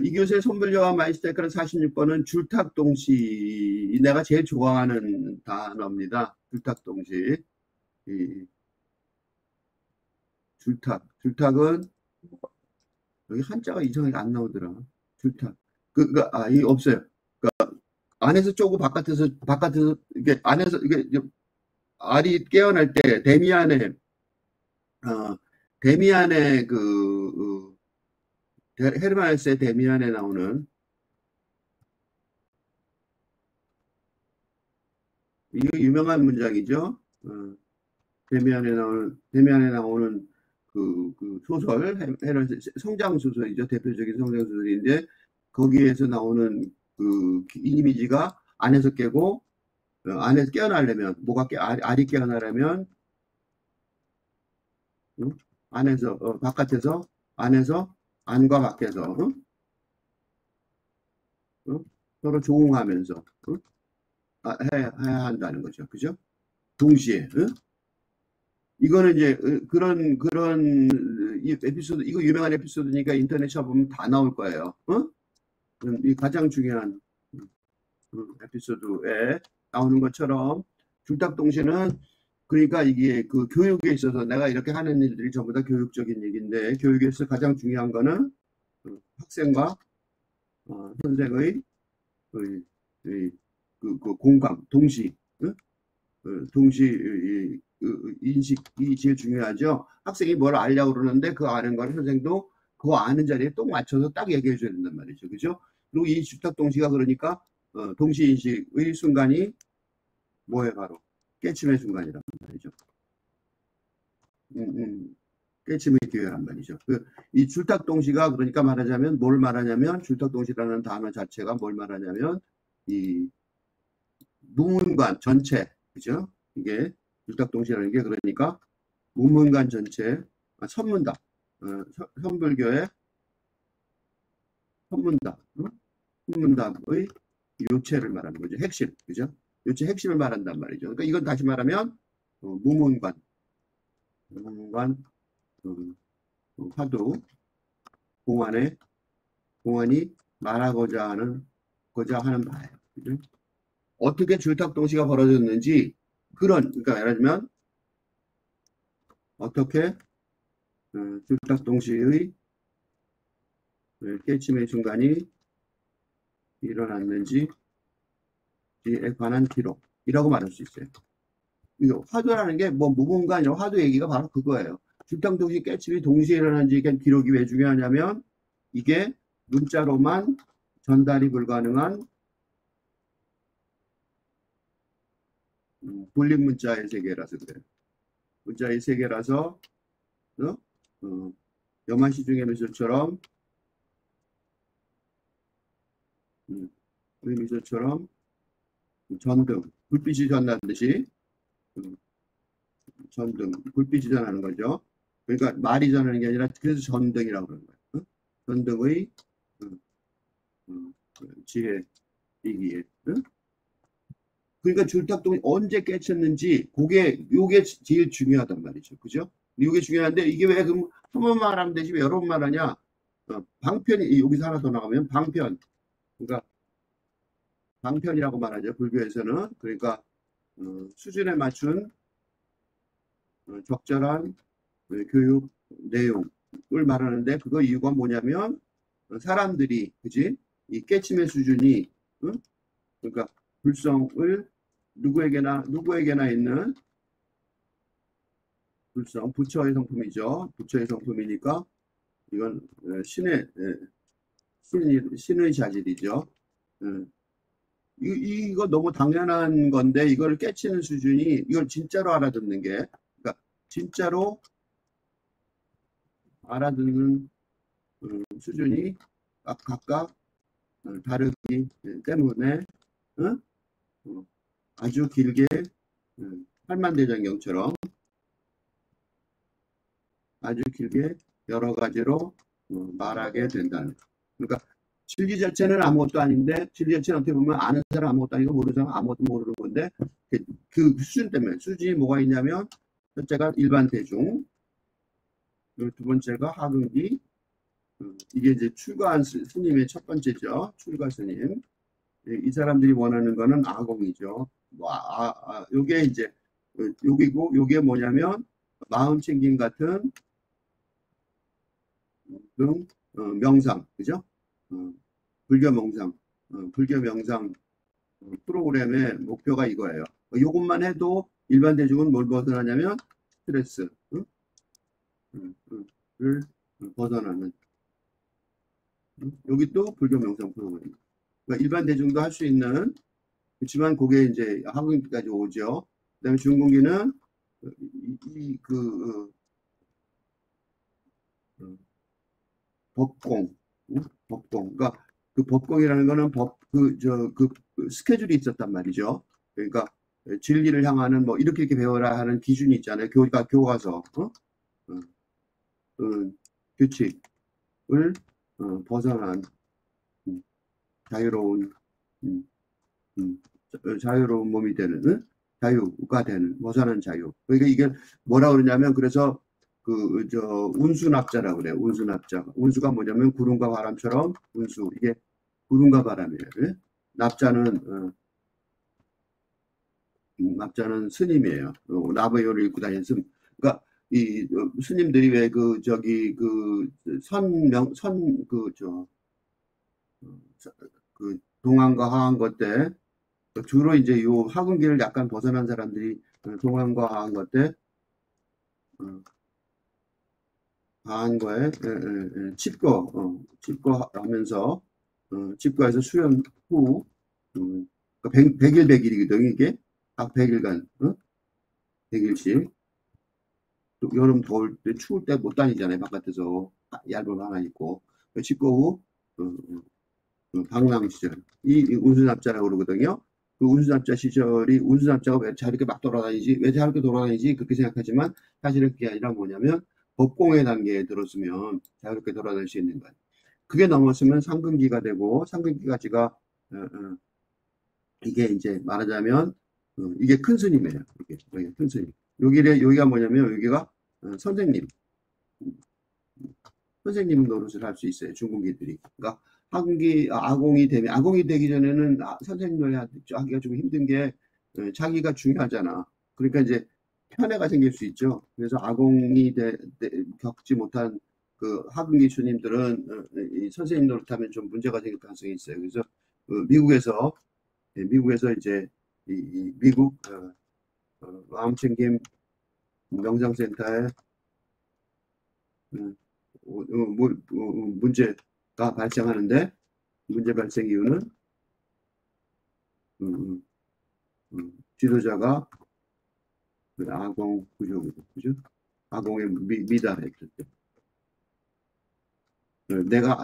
이교수의 손불려와 마이스테크는 46번은 줄탁동시. 내가 제일 좋아하는 단어입니다. 줄탁동시. 이 줄탁은 여기 한자가 이상하게 안 나오더라. 줄탁. 이 없어요. 안에서 쪼고 바깥에서 이게 안에서 이게 알이 깨어날 때 데미안의 헤르만 헬세의 데미안에 나오는 이거 유명한 문장이죠. 데미안에 나오는 그 소설, 성장 소설이죠. 대표적인 성장 소설인데 거기에서 나오는 그 이미지가 안에서 깨고 안에서 깨어나려면 알이 깨어나려면 안에서 바깥에서 안에서 안과 밖에서 서로 조응하면서 해야 한다는 거죠. 그죠? 동시에. 이거는 이제 그런 이 에피소드, 이거 유명한 에피소드니까 인터넷 쳐보면 다 나올 거예요. 이 가장 중요한 에피소드에 나오는 것처럼 줄탁동시는 그러니까 이게 그 교육에 있어서 내가 이렇게 하는 일들이 전부 다 교육적인 얘기인데 교육에서 가장 중요한 거는 학생과 선생의 공감, 동시 인식이 제일 중요하죠. 학생이 뭘 알려고 그러는데 그 아는 걸 선생도 그 아는 자리에 또 맞춰서 딱 얘기해 줘야 된단 말이죠. 그죠? 그리고 이 줄탁동시가 그러니까 동시인식의 순간이 뭐예요? 바로 깨침의 순간이란 말이죠. 깨침의 기회란 말이죠. 이 줄탁동시가 그러니까 말하자면 뭘 말하냐면 줄탁동시라는 단어 자체가 뭘 말하냐면 이 무문관 전체, 그죠? 이게 줄탁동시라는 게 그러니까 무문관 전체, 선문답, 선불교의 선문답의 요체를 말하는 거죠. 핵심, 그죠? 요체 핵심을 말한단 말이죠. 그러니까 이건 다시 말하면 무문관 화두 공안이 말하고자 하는 바예요. 그죠? 어떻게 줄탁동시가 벌어졌는지 그러니까 예를 들면 어떻게 줄탁동시의 깨침의 순간이 일어났는지에 관한 기록이라고 말할 수 있어요. 이거 화두라는 게 뭐 무문가 아니라 화두 얘기가 바로 그거예요. 줄탁동시 깨침이 동시에 일어난지 기록이 왜 중요하냐면 이게 문자로만 전달이 불가능한 불림 문자의 세계라서 그래요. 문자의 세계라서 염한시 중의 미소처럼 미소처럼 전등 불빛이 전하듯이 전등 불빛이 전하는 거죠. 그러니까 말이 전하는 게 아니라 그래서 전등이라고 그러는 거예요. 전등의 지혜이기에. 그러니까 줄탁동이 언제 깨쳤는지 요게 제일 중요하단 말이죠. 그죠? 이게 중요한데 이게 왜 그럼 한 번만 말하면 되지 왜 여러 번 말하냐? 방편이 여기서 하나 더 나가면 방편. 그러니까 방편이라고 말하죠. 불교에서는. 그러니까 수준에 맞춘 적절한 교육 내용을 말하는데 그거 이유가 뭐냐면 사람들이 그지? 이 깨침의 수준이 그러니까 불성을 누구에게나 있는 불성 부처의 성품이죠. 부처의 성품이니까 이건 신의 자질이죠. 이거 너무 당연한 건데 이걸 깨치는 수준이 이걸 진짜로 알아듣는 게 그러니까 진짜로 알아듣는 수준이 각각 다르기 때문에 아주 길게 팔만대장경처럼 아주 길게 여러 가지로 말하게 된다는. 그러니까 진리 자체는 아무것도 아닌데 진리 자체는 어떻게 보면 아는 사람 아무것도 아니고 모르는 사람 아무것도 모르는 건데 그 수준 때문에 수준이 뭐가 있냐면 첫째가 일반 대중, 두 번째가 하근기, 이게 이제 출가한 스님의 첫 번째죠. 출가 스님. 이 사람들이 원하는 거는 아공이죠. 뭐, 요게 이제, 요기고, 요게 뭐냐면, 마음 챙김 같은, 명상, 그죠? 어, 불교 명상, 불교 명상 프로그램의 목표가 이거예요. 요것만 해도 일반 대중은 뭘 벗어나냐면, 스트레스, 를 벗어나는, 여기 또 불교 명상 프로그램. 그러니까 일반 대중도 할 수 있는, 그렇지만 그게 이제 한국인까지 오죠. 그다음에 중국인은 그 법공, 법공. 그러니까 그 법공이라는 거는 그 스케줄이 있었단 말이죠. 그러니까 진리를 향하는 뭐 이렇게 배워라 하는 기준이 있잖아요. 교과서, 규칙을 벗어난 음, 자유로운 음, 자유로운 몸이 되는, 자유가 되는, 벗어난 자유. 그러니까 이게 뭐라 그러냐면, 그래서 운수납자라고 그래요. 운수납자. 운수가 뭐냐면, 구름과 바람처럼 운수. 이게 구름과 바람이에요. 예? 납자는, 납자는 스님이에요. 나무요를 입고 다니는 스님. 그러니까, 스님들이 왜 동안과 하한거 때, 주로 이제 요 학은기를 약간 벗어난 사람들이 동안과 하한거 때, 하한거에 칩거하면서 칩거해서 수련 후 그러니까 100일 100일이거든요. 이게 각 100일간 100일씩 여름 더울 때 추울 때 못 다니잖아요. 바깥에서 얇은 하나 입고 칩거 후 방랑 시절 이 운수납자라고 그러거든요. 그 운수납자 시절이 운수납자가 왜 자유롭게 막 돌아다니지? 왜 자유롭게 돌아다니지? 그렇게 생각하지만 사실은 그게 아니라 뭐냐면 법공의 단계에 들었으면 자유롭게 돌아다닐 수 있는 거예요. 그게 넘었으면 상근기가 되고 상근기까지가 이게 이제 말하자면 이게 큰 스님이에요. 이게 큰 스님. 여기가 뭐냐면 여기가 선생님 선생님 노릇을 할 수 있어요. 중국인들이. 그러니까 아공이 되기 전에는 선생님 노릇 하기가 좀 힘든 게 자기가 중요하잖아. 그러니까 이제 편애가 생길 수 있죠. 그래서 겪지 못한 그 하근기 주님들은 이 선생님 노릇하면 좀 문제가 생길 가능성이 있어요. 그래서 미국에서 이제 미국 마음챙김 명상센터에 문제가 발생하는데 문제 발생 이유는 음, 지도자가 아공 구조거든, 그죠? 아공에 미달했을 때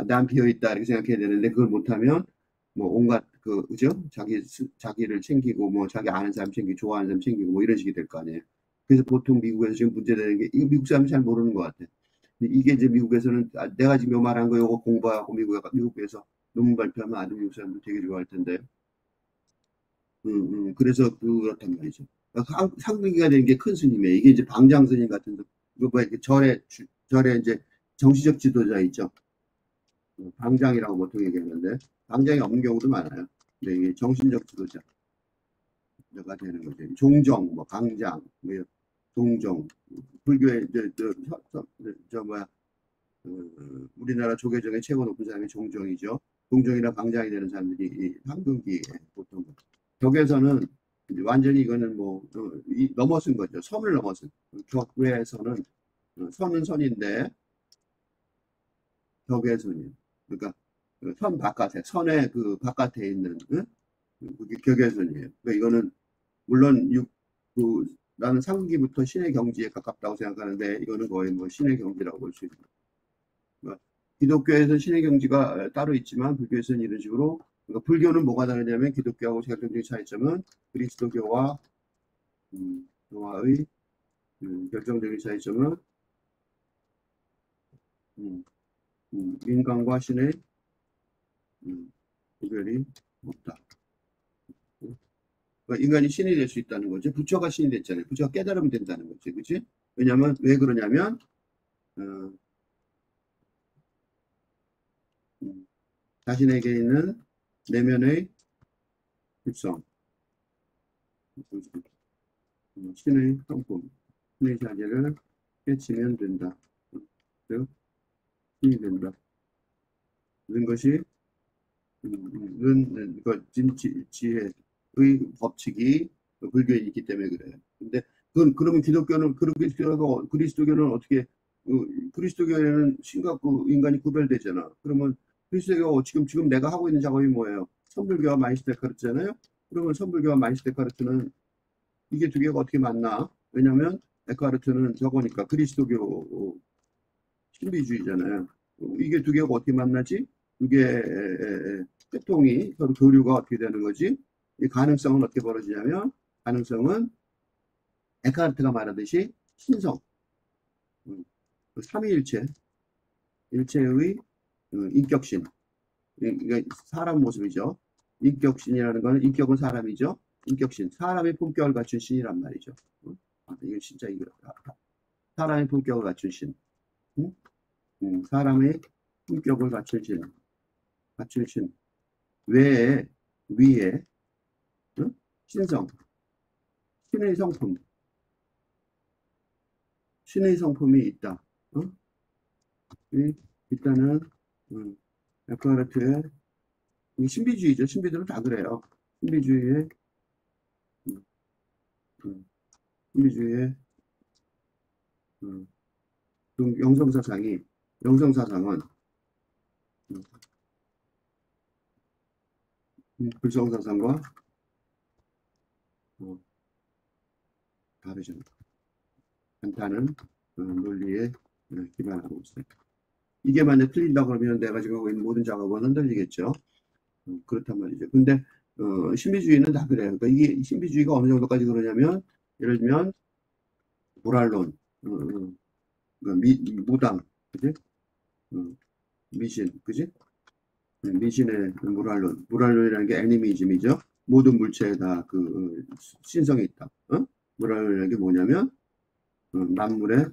난 비어 있다 이렇게 생각해야 되는데 그걸 못하면 뭐 온갖 그죠? 자기를 챙기고 뭐 자기 아는 사람 챙기고 좋아하는 사람 챙기고 뭐 이런 식이 될 거 아니에요. 그래서 보통 미국에서 지금 문제되는 게 이거 미국 사람이 잘 모르는 것 같아. 이게 이제 미국에서는 내가 지금 요 말한 거 요거 공부하고 미국에서 논문 발표하면 아주 미국 사람들 되게 좋아할 텐데. 그래서 그렇단 말이죠. 상등기가 되는 게 큰 스님이에요. 이게 이제 방장 스님 같은 이거 뭐 이렇게 절에 이제 정치적 지도자 있죠. 방장이라고 보통 얘기하는데 방장이 없는 경우도 많아요. 근데 이게 정신적 지도자가 되는 거죠. 종정, 뭐 방장, 뭐 종종 불교의 뭐야 우리나라 조계종의 최고 높은 사람이 종종이죠. 종종이나 방장이 되는 사람들이 이 황금기에 보통 격에서는 이제 완전히 이거는 뭐 넘어선 거죠. 선을 넘어선 격외에서는 선은 선인데 격의 선이에요. 그러니까 선 바깥에 선의 그 바깥에 있는 그게 격의 선이에요. 그러니까 이거는 물론 나는 상기부터 신의 경지에 가깝다고 생각하는데 이거는 거의 뭐 신의 경지라고 볼 수 있습니다. 그러니까 기독교에서 신의 경지가 따로 있지만 불교에서는 이런 식으로 그러니까 불교는 뭐가 다르냐면 기독교하고 결정적인 차이점은 그리스도교와 교화의 결정적인 차이점은 음, 인간과 신의 구별이 없다. 그러니까 인간이 신이 될 수 있다는 거죠. 부처가 신이 됐잖아요. 부처가 깨달으면 된다는 거지, 그렇지? 왜냐하면 왜 그러냐면 어, 자신에게 있는 내면의 특성, 신의 성품, 신의 자질을 깨치면 된다. 즉, 신이 된다. 이런 것이 지혜의 법칙이 불교에 있기 때문에 그래요. 근데 그러면 기독교는 그리스도교는 어떻게 그리스도교에는 신과 인간이 구별되잖아. 그러면 그리스도교가 지금 내가 하고 있는 작업이 뭐예요? 선불교와 마이스 데카르트잖아요. 그러면 선불교와 마이스 데카르트는 이게 두 개가 어떻게 만나? 왜냐하면 데카르트는 저거니까 그리스도교 신비주의잖아요. 이게 두 개가 어떻게 만나지? 두 개의 태통이 서로 교류가 어떻게 되는 거지? 이 가능성은 어떻게 벌어지냐면 가능성은 에카르트가 말하듯이 신성, 그 삼위일체, 일체의 인격신, 이게 사람 모습이죠. 인격신이라는 거는 인격은 사람이죠. 인격신, 사람의 품격을 갖춘 신이란 말이죠. 이거 진짜 이거 사람의 품격을 갖춘 신, 사람의 품격을 갖춘 신 외에 위에 신성, 신의 성품, 신의 성품이 있다. 일단은 에크하르트의 신비주의죠. 신비들은 다 그래요. 신비주의의 신비주의의 영성사상은 불성사상과 다르죠. 간단한 논리에 기반하고 있어요. 이게 만약 틀린다 그러면 내가 지금 하고 있는 모든 작업은 흔들리겠죠. 그렇단 말이죠. 근데 신비주의는 다 그래요. 그러니까 이게 신비주의가 어느 정도까지 그러냐면 예를 들면 모랄론, 그러니까 무당, 그지? 미신, 그지? 미신의 모랄론이라는 게 애니미즘이죠. 모든 물체에 다 그 신성이 있다. 모랄론이라는 게 뭐냐면 만물의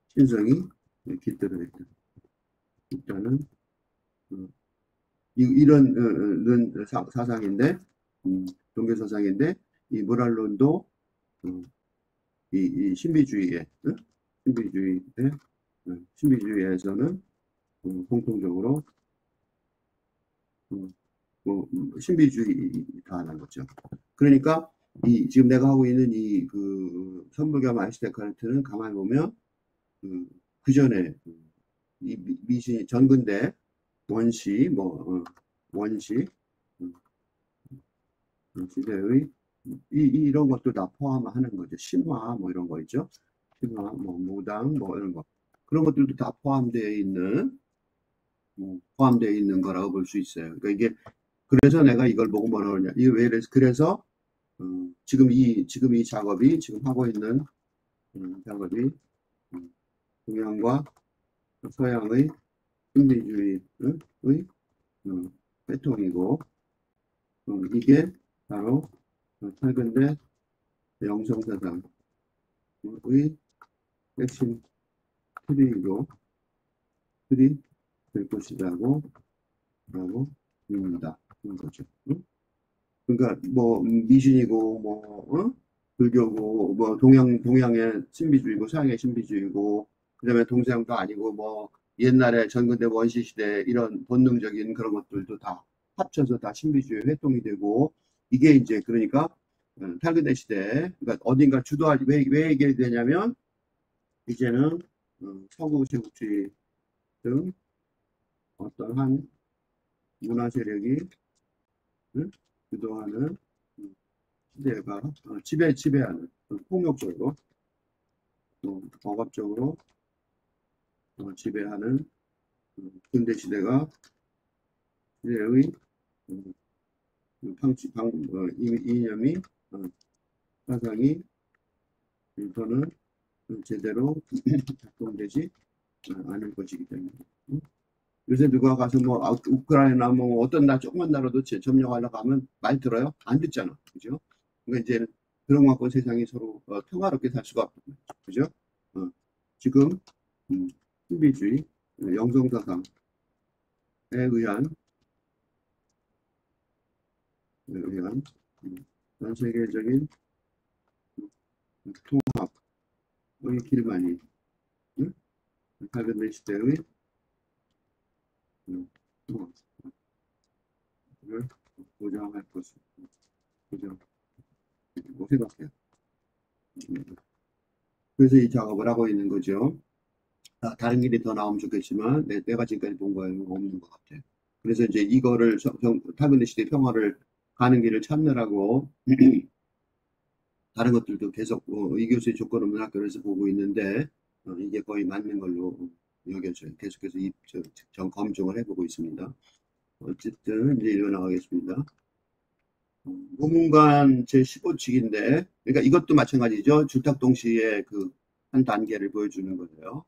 신성이 깃들어 있다. 일단은 이런 사상인데 종교 사상인데 이 모랄론도 이 신비주의에서는 공통적으로 신비주의다라는 거죠. 그러니까 지금 내가 하고 있는 이 선불교 마이스 데카르트는 가만히 보면 그 전에 이 미신 전근대 원시 원시 시대의 이런 것도 다 포함하는 거죠. 신화 이런 거 있죠. 신화 무당 이런 거 그런 것들도 다 포함되어 있는 거라고 볼 수 있어요. 그러니까 이게 그래서 내가 이걸 보고 뭐라 그러냐. 이게 왜 그래서 지금 이 작업이 지금 하고 있는 작업이 동양과 서양의 신비주의의 패통이고 이게 바로 최근대 영성사상의 핵심 틀이 될 것이라고 봅니다. 그런 거죠. 그러니까 미신이고 불교고 동양의 신비주의고 서양의 신비주의고 그다음에 동서양도 아니고 옛날에 전근대 원시 시대 이런 본능적인 그런 것들도 다 합쳐서 다 신비주의 활동이 되고 이게 이제 그러니까 탈근대 시대 그러니까 어딘가 주도하지 왜 이게 되냐면 이제는 서구 제국주의 등 어떤 한 문화 세력이 주도하는 시대가 지배하는 폭력적으로 억압적으로 지배하는 근대 시대가 시대의 이념이 사상이 저는 제대로 작동되지 않을 것이기 때문에 요새 누가 가서 우크라이나 어떤 조그만 나라도 점령하려고 하면 말 들어요? 안 듣잖아. 그죠? 그러니까 이제 그런 것 갖고 세상이 서로 평화롭게 살 수가 없단 말이죠. 그죠? 지금 신비주의, 영성사상 의한 의한 전 세계적인 통합의 길만이 밝은 시대의 통합을 보장할 것을 보장하고 생각해요. 그래서 이 작업을 하고 있는 거죠. 다른 길이 더 나오면 좋겠지만 내가 지금까지 본 거에는 없는 것 같아요. 그래서 이제 이거를 타변의 시대 평화를 가는 길을 찾느라고 다른 것들도 계속 이 교수의 조건 없는 학교에서 보고 있는데 이게 거의 맞는 걸로 여겨져요. 계속해서 검증을 해보고 있습니다. 어쨌든 이제 읽어나가겠습니다. 무문관 제15칙인데 그러니까 이것도 마찬가지죠. 줄탁동시의 그 한 단계를 보여주는 거예요.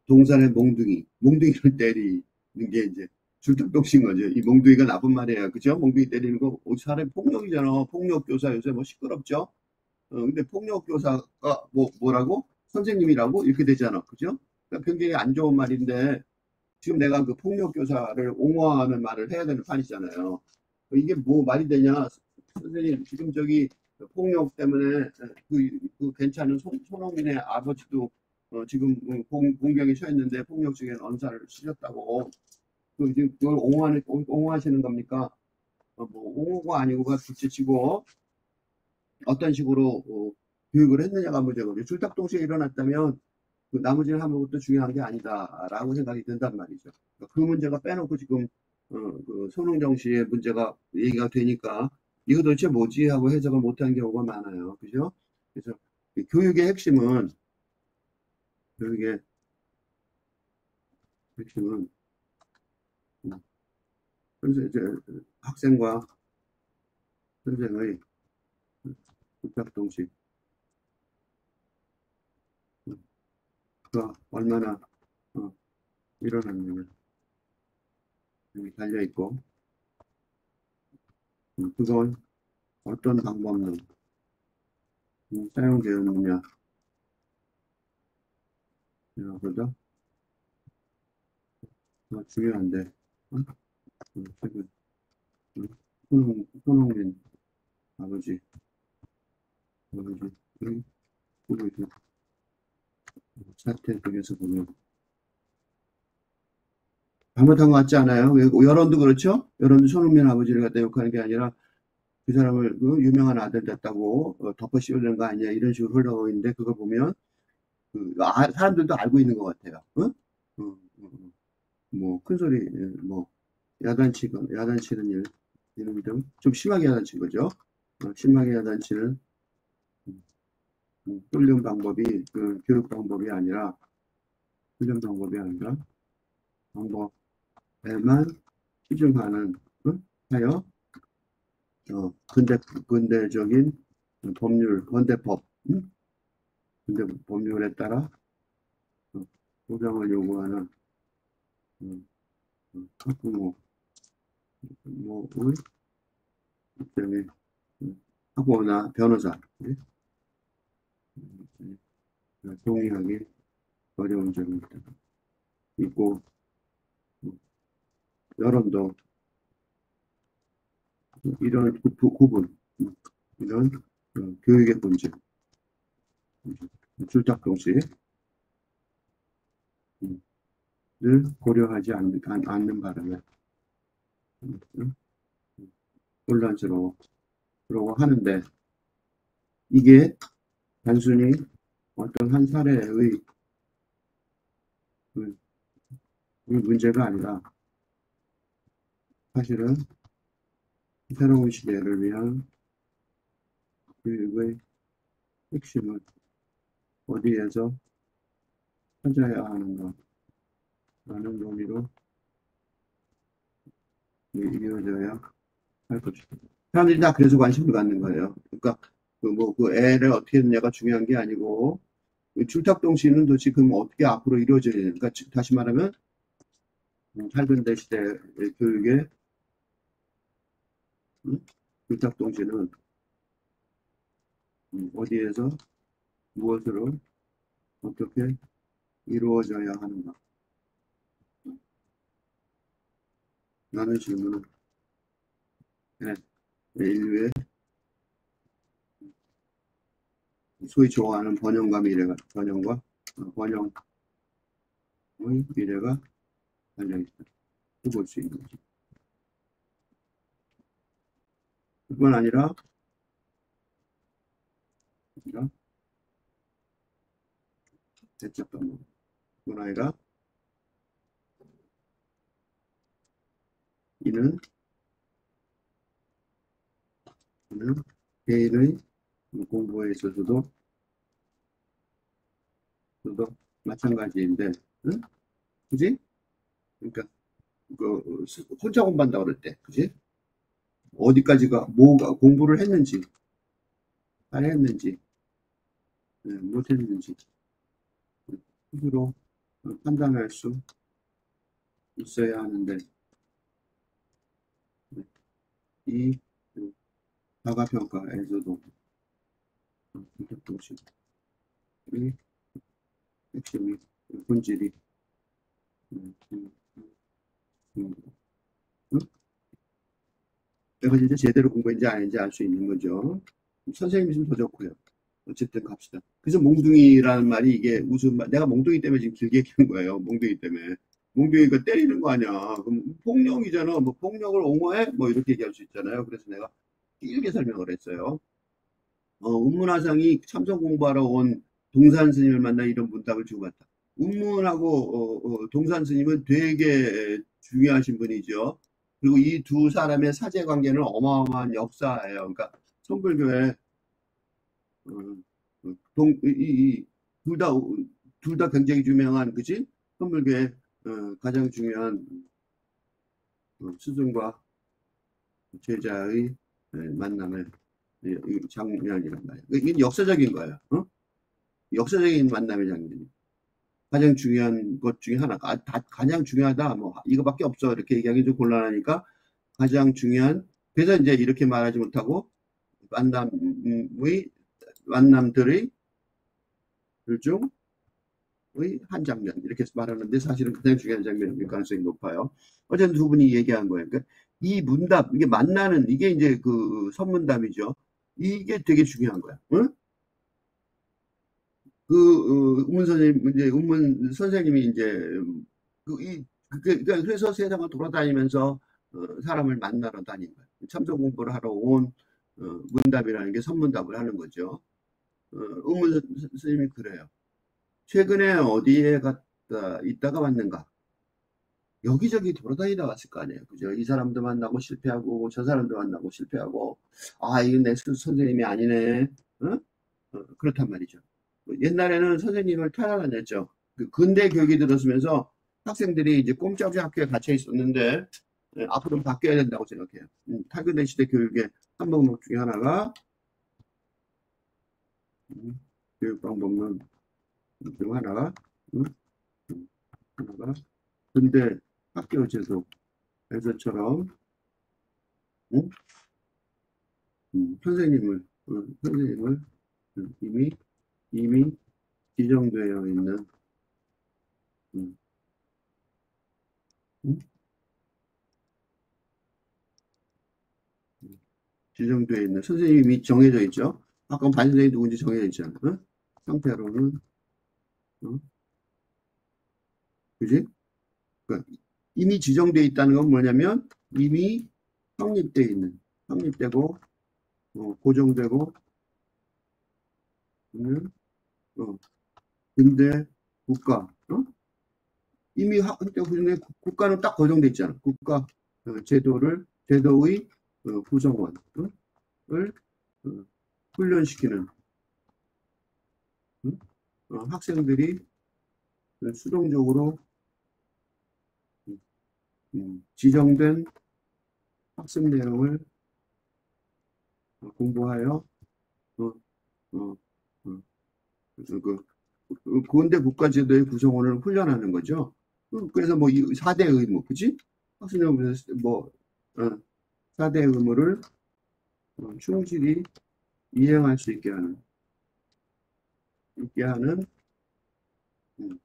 동산의 몽둥이를 때리는 게 이제 줄탁동시인 거죠. 이 몽둥이가 나쁜 말이에요. 그죠? 몽둥이 때리는 거 사람 폭력이잖아. 폭력교사 요새 뭐 시끄럽죠? 근데 폭력교사가 뭐라고? 선생님이라고? 이렇게 되잖아. 그죠? 그러니까 굉장히 안 좋은 말인데 지금 내가 그 폭력교사를 옹호하는 말을 해야 되는 판이잖아요. 이게 뭐 말이 되냐? 선생님, 지금 저기 폭력 때문에 그 괜찮은 손흥민의 아버지도 지금 공경에 처했는데 폭력 중에 언사를 쓰셨다고. 지금 그걸 옹호하시는 겁니까? 뭐 옹호가 아니고가 둘째치고 어떤 식으로 교육을 했느냐가 문제거든요. 줄탁동시에 일어났다면 그 나머지는 아무것도 중요한 게 아니다라고 생각이 든단 말이죠. 그러니까 그 문제가 빼놓고 지금 그 손흥정 씨의 문제가 얘기가 되니까 이거 도대체 뭐지 하고 해석을 못한 경우가 많아요. 그죠? 그래서 교육의 핵심은 교육의 핵심은 그래서 이제 학생과 선생의 줄탁동시가 얼마나 일어났느냐 여기 달려 있고 그건 어떤 방법론 사용되었느냐 보다 중요한데 최근 손흥민 아버지 보고 있는 사태 속에서 보면 잘못한 것 같지 않아요? 여론도 그렇죠? 여론도 손흥민 아버지를 갖다 욕하는 게 아니라 그 사람을 그 유명한 아들 됐다고 덮어 씌우는 거 아니냐 이런 식으로 흘러가고 있는데 그거 보면 사람들도 알고 있는 것 같아요. 어? 뭐 큰 소리 뭐 야단치는 일 이런 좀 심하게 야단친 거죠. 심하게 야단치는 훈련 방법이 그 교육 방법이 아니라 훈련 방법이 아니라 방법에만 치중하는 하여 근대적인 법률 헌대법 근대 법률에 따라 보장을 요구하는 학부모의 입장에 학부모나 변호사 동의하기 어려운 점이 있고 여론도 이런 구분 이런 교육의 문제 줄탁동시를 고려하지 않는 바람에 혼란스러워 하는데 이게 단순히 어떤 한 사례의 문제가 아니라 사실은 새로운 시대를 위한 교육의 핵심은 어디에서 찾아야 하는가 라는 논의로 이루어져야 할 것이다. 사람들이 다 그래서 관심을 갖는 거예요. 그러니까 그 애를 어떻게 했느냐가 중요한 게 아니고 줄탁동시는 도대체 그럼 어떻게 앞으로 이루어져야 되는가. 그러니까 다시 말하면 할근대 시대 교육의 줄탁동시는 어디에서 무엇으로 어떻게 이루어져야 하는가. 나는 질문은 네, 인류의 소위 좋아하는 번영과 미래가 번영과 번영의 미래가 달려있다. 볼 수 있는 거지. 그뿐 아니라 대책 방법. 그뿐 아니라 이는 개인의 공부에 있어서도 마찬가지인데, 응? 그지? 그러니까 그 혼자 공부한다 그럴 때, 그지? 어디까지가 뭐가 공부를 했는지, 잘 했는지, 못 했는지 스스로 판단할 수 있어야 하는데 이 자가평가에서도 이것도 이 핵심이 본질이 음, 음, 음, 음? 내가 진짜 제대로 공부했는지 아닌지 알 수 있는 거죠. 선생님이 좀 더 좋고요. 어쨌든 갑시다. 그래서 몽둥이라는 말이 이게 무슨 말, 내가 몽둥이 때문에 지금 길게 얘기한 거예요. 몽둥이 때문에. 몽둥이가 때리는 거 아니야. 그럼 폭력이잖아. 뭐 폭력을 옹호해? 뭐 이렇게 얘기할 수 있잖아요. 그래서 내가 길게 설명을 했어요. 운문화상이 참선 공부하러 온 동산 스님을 만나 이런 문답을 주고받다. 운문하고 동산 스님은 되게 중요하신 분이죠. 그리고 이 두 사람의 사제 관계는 어마어마한 역사예요. 그러니까 성불교에 둘 다, 둘 다 굉장히 유명한, 그지? 성불교의 가장 중요한 스승과 제자의 만남의 장면이란 말이에요. 이게 역사적인 거예요. 어? 역사적인 만남의 장면이. 가장 중요한 것 중에 하나가, 가장 중요하다, 뭐, 이거밖에 없어. 이렇게 얘기하기 좀 곤란하니까, 가장 중요한, 그래서 이제 이렇게 말하지 못하고, 만남의, 만남들의 중, 한 장면 이렇게 말하는데 사실은 가장 중요한 장면일 가능성이 높아요. 어쨌든 두 분이 얘기한 거예요. 그러니까 이 문답 이게 만나는 이게 이제 그 선문답이죠. 이게 되게 중요한 거야. 응? 운문 선생님 이제 운문 선생님이 이제 그러니까 그래서 세상을 돌아다니면서 사람을 만나러 다닌 거야. 참선 공부를 하러 온 문답이라는 게 선문답을 하는 거죠. 운문 선생님이 그래요. 최근에 어디에 갔다 있다가 왔는가? 여기저기 돌아다니다 왔을 거 아니에요. 그죠? 이 사람도 만나고 실패하고, 저 사람도 만나고 실패하고, 아, 이건 내 선생님이 아니네. 어? 그렇단 말이죠. 옛날에는 선생님을 찾아다녔죠. 그 근대 교육이 들어서면서 학생들이 이제 꼼짝없이 학교에 갇혀 있었는데, 앞으로는 바뀌어야 된다고 생각해요. 탈근대 시대 교육의 한 방법 중에 하나가, 교육 방법론 중 하나가, 음, 하나가 근대 학교 제도 에서처럼 응? 선생님을 이미 지정되어 있는 음, 음, 지정되어 있는 선생님이 이미 정해져 있죠. 아까 반선생님 누군지 정해져 있잖아. 응? 상태로는 어? 그지? 그러니까 이미 지정되어 있다는 건 뭐냐면 이미 확립되어 있는 확립되고 고정되고 있는 어, 근대 국가 이미 국가는 딱 고정돼 있잖아. 국가 제도의 구성원을 어, 훈련시키는 음? 학생들이 수동적으로 지정된 학습 내용을 공부하여 어, 어, 어, 근대 국가제도의 구성원을 훈련하는 거죠. 그래서 뭐 4대 의무, 그지? 학습 내용 뭐 4대 의무를 충실히 이행할 수 있게 하는 음,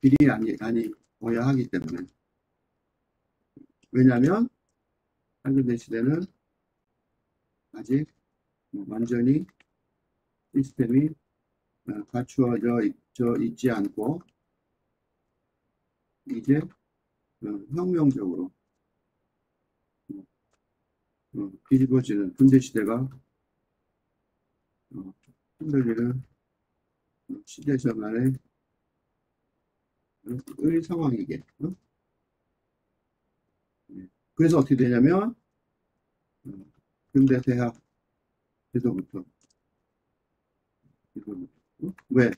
길이 아니어야 하기 때문에. 왜냐하면 한글대 시대는 아직 완전히 시스템이 갖추어져 있지 않고 이제 혁명적으로 뒤집어지는 근대 시대가 흔들리는 시대 전환의 상황이게. 그래서 어떻게 되냐면 근대 대학 제도부터 왜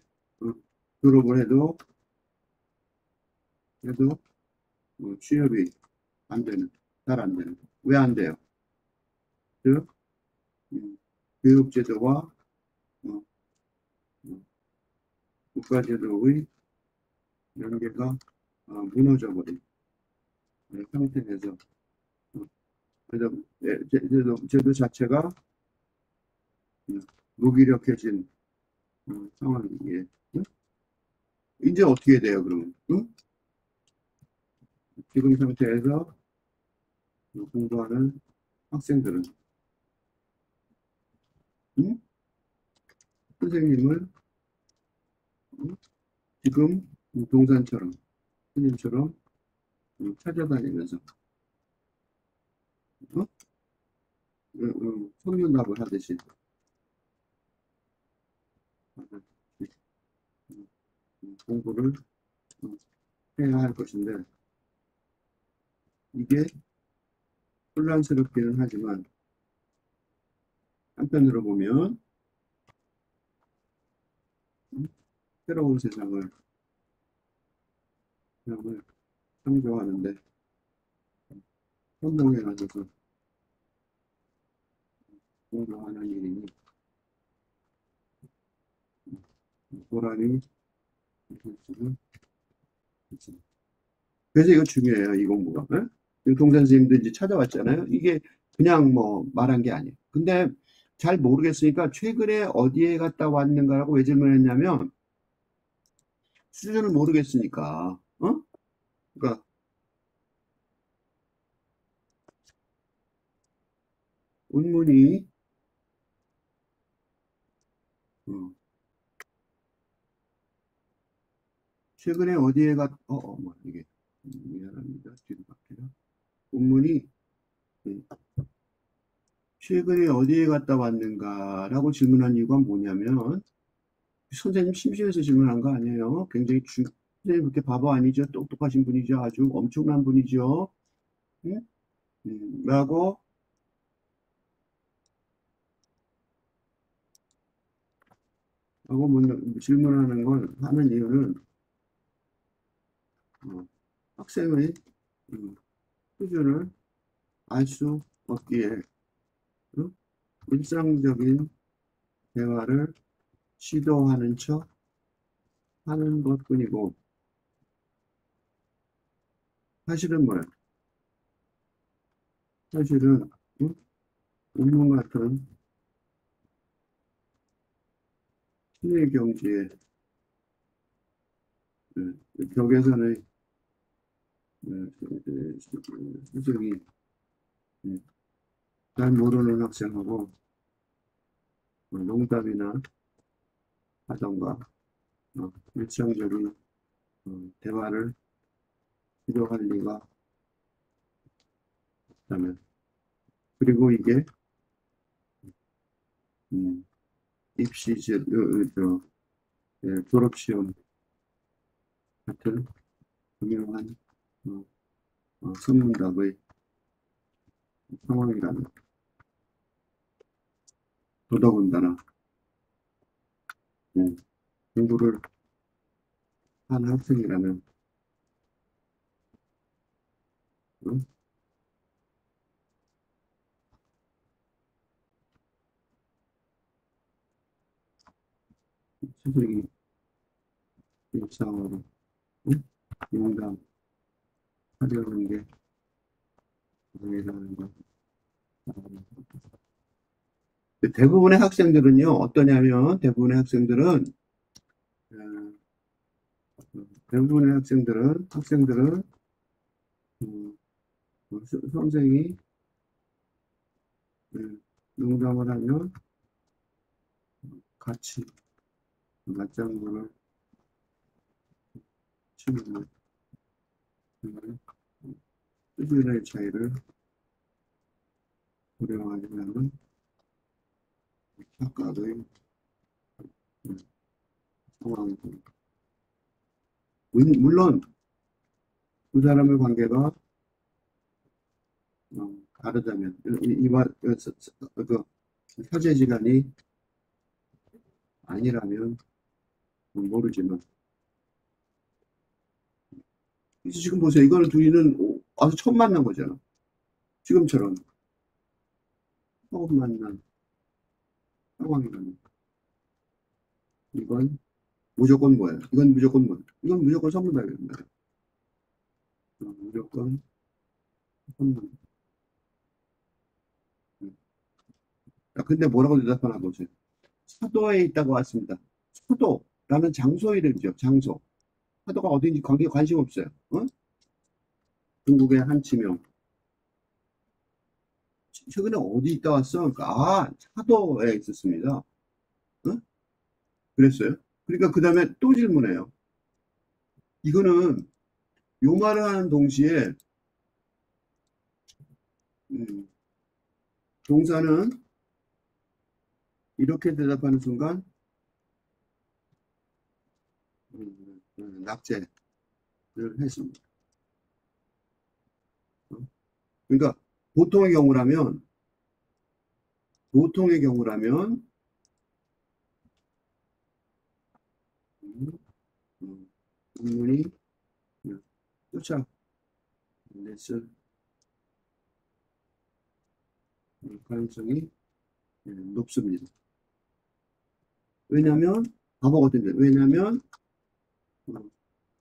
졸업을 해도 취업이 안 되는, 잘 안 되는. 왜 안 돼요? 즉 교육제도와 국가제도의 연계가 무너져버린 상태에서 제도 자체가 무기력해진 상황이에요. 이제 어떻게 돼요, 그러면? 지금 상태에서 공부하는 학생들은 선생님을 지금 동산처럼 선생님처럼 찾아다니면서 성균답을 하듯이 공부를 해야 할 것인데 이게 혼란스럽기는 하지만 한편으로 보면 새로운 세상을 창조하는데 선동에 가져서 공부하는 일이니 보람이 있을 수는 있습니다. 그래서 이거 중요해요, 이 공부가. 동산 선생님도 이제 찾아왔잖아요. 이게 그냥 뭐 말한 게 아니에요. 근데 잘 모르겠으니까 최근에 어디에 갔다 왔는가라고 왜 질문했냐면 수준을 모르겠으니까. 그러니까 운문이 최근에 어디에 뭐 이게 미안합니다. 뒤로 갈게요. 운문이 최근에 어디에 갔다 왔는가라고 질문한 이유가 뭐냐면 선생님 심심해서 질문한 거 아니에요. 굉장히 선생님 그렇게 바보 아니죠. 똑똑하신 분이죠. 아주 엄청난 분이죠. 응? 라고 질문하는 걸 하는 이유는 학생의 수준을 알 수 없기에 일상적인 대화를 시도하는 척 하는 것 뿐이고 사실은 뭐야? 사실은 운문 같은 신의 경지에 벽에서는 수정이 잘 모르는 학생하고 농담이나 하던가 일상적인 대화를 시도할 리가 없다면 그리고 이게 입시 졸업시험 같은 중요한 선문답의 상황이라면 더더군다나 공부를 하는 학생이라면 스승이 일상으로 용감하려는 게 아니라는 것. 대부분의 학생들은요, 어떠냐면, 대부분의 학생들은, 대부분의 학생들은 선생이 농담을 하면 같이 맞장구를 치는 수준의 차이를 고려하지 않는 착각의 상황입니다. 물론 두 사람의 관계가 다르다면 그 사제지간이 아니라면 모르지만 지금 보세요. 이거는 둘이는 아주 처음 만난 거잖아. 지금처럼 처음 만난 상황이라면 이건 무조건 뭐예요? 이건 무조건 뭐? 이건 무조건 선문답입니다. 무조건 선문. 근데 뭐라고 대답하나 보세요. 사도에 있다고 왔습니다. 사도라는 장소 이름이죠. 장소. 사도가 어딘지 관심 없어요. 중국의 한 지명. 최근에 어디 있다 왔어? 사도에 있었습니다. 그랬어요. 그러니까 그 다음에 또 질문해요. 이거는 요 말을 하는 동시에 동사는 이렇게 대답하는 순간 낙제를 했습니다. 그러니까 보통의 경우라면 문문이 쫓아냈을 가능성이 높습니다. 왜냐하면 바보거든요. 왜냐하면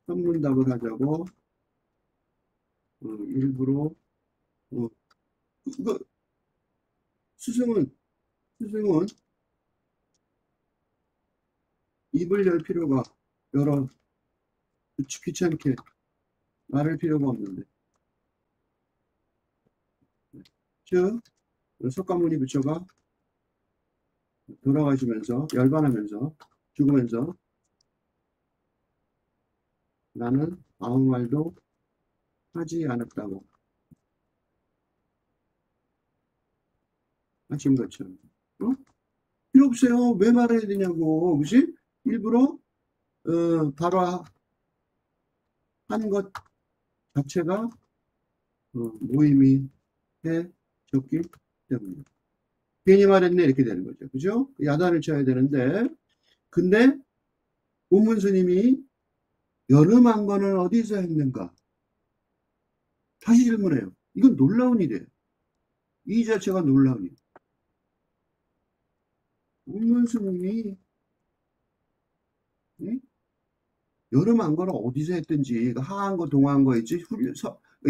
선문답을 하자고 일부러 이거 스승은 입을 열 필요가 귀찮게 말할 필요가 없는데 즉 석가모니 부처가 돌아가시면서 열반하면서 죽으면서 나는 아무 말도 하지 않았다고 하신 것처럼 필요 없어요. 왜 말해야 되냐고. 그치? 일부러 바로 한 것 자체가 모임이 해졌기 때문에 괜히 말했네 이렇게 되는 거죠. 그죠? 야단을 쳐야 되는데 근데 본문 스님이 여름한 거는 어디서 했는가? 다시 질문해요. 이건 놀라운 일이에요. 이 자체가 놀라운 일. 본문 스님이 여름한 거는 어디서 했든지 하한 거 동한 거 있지.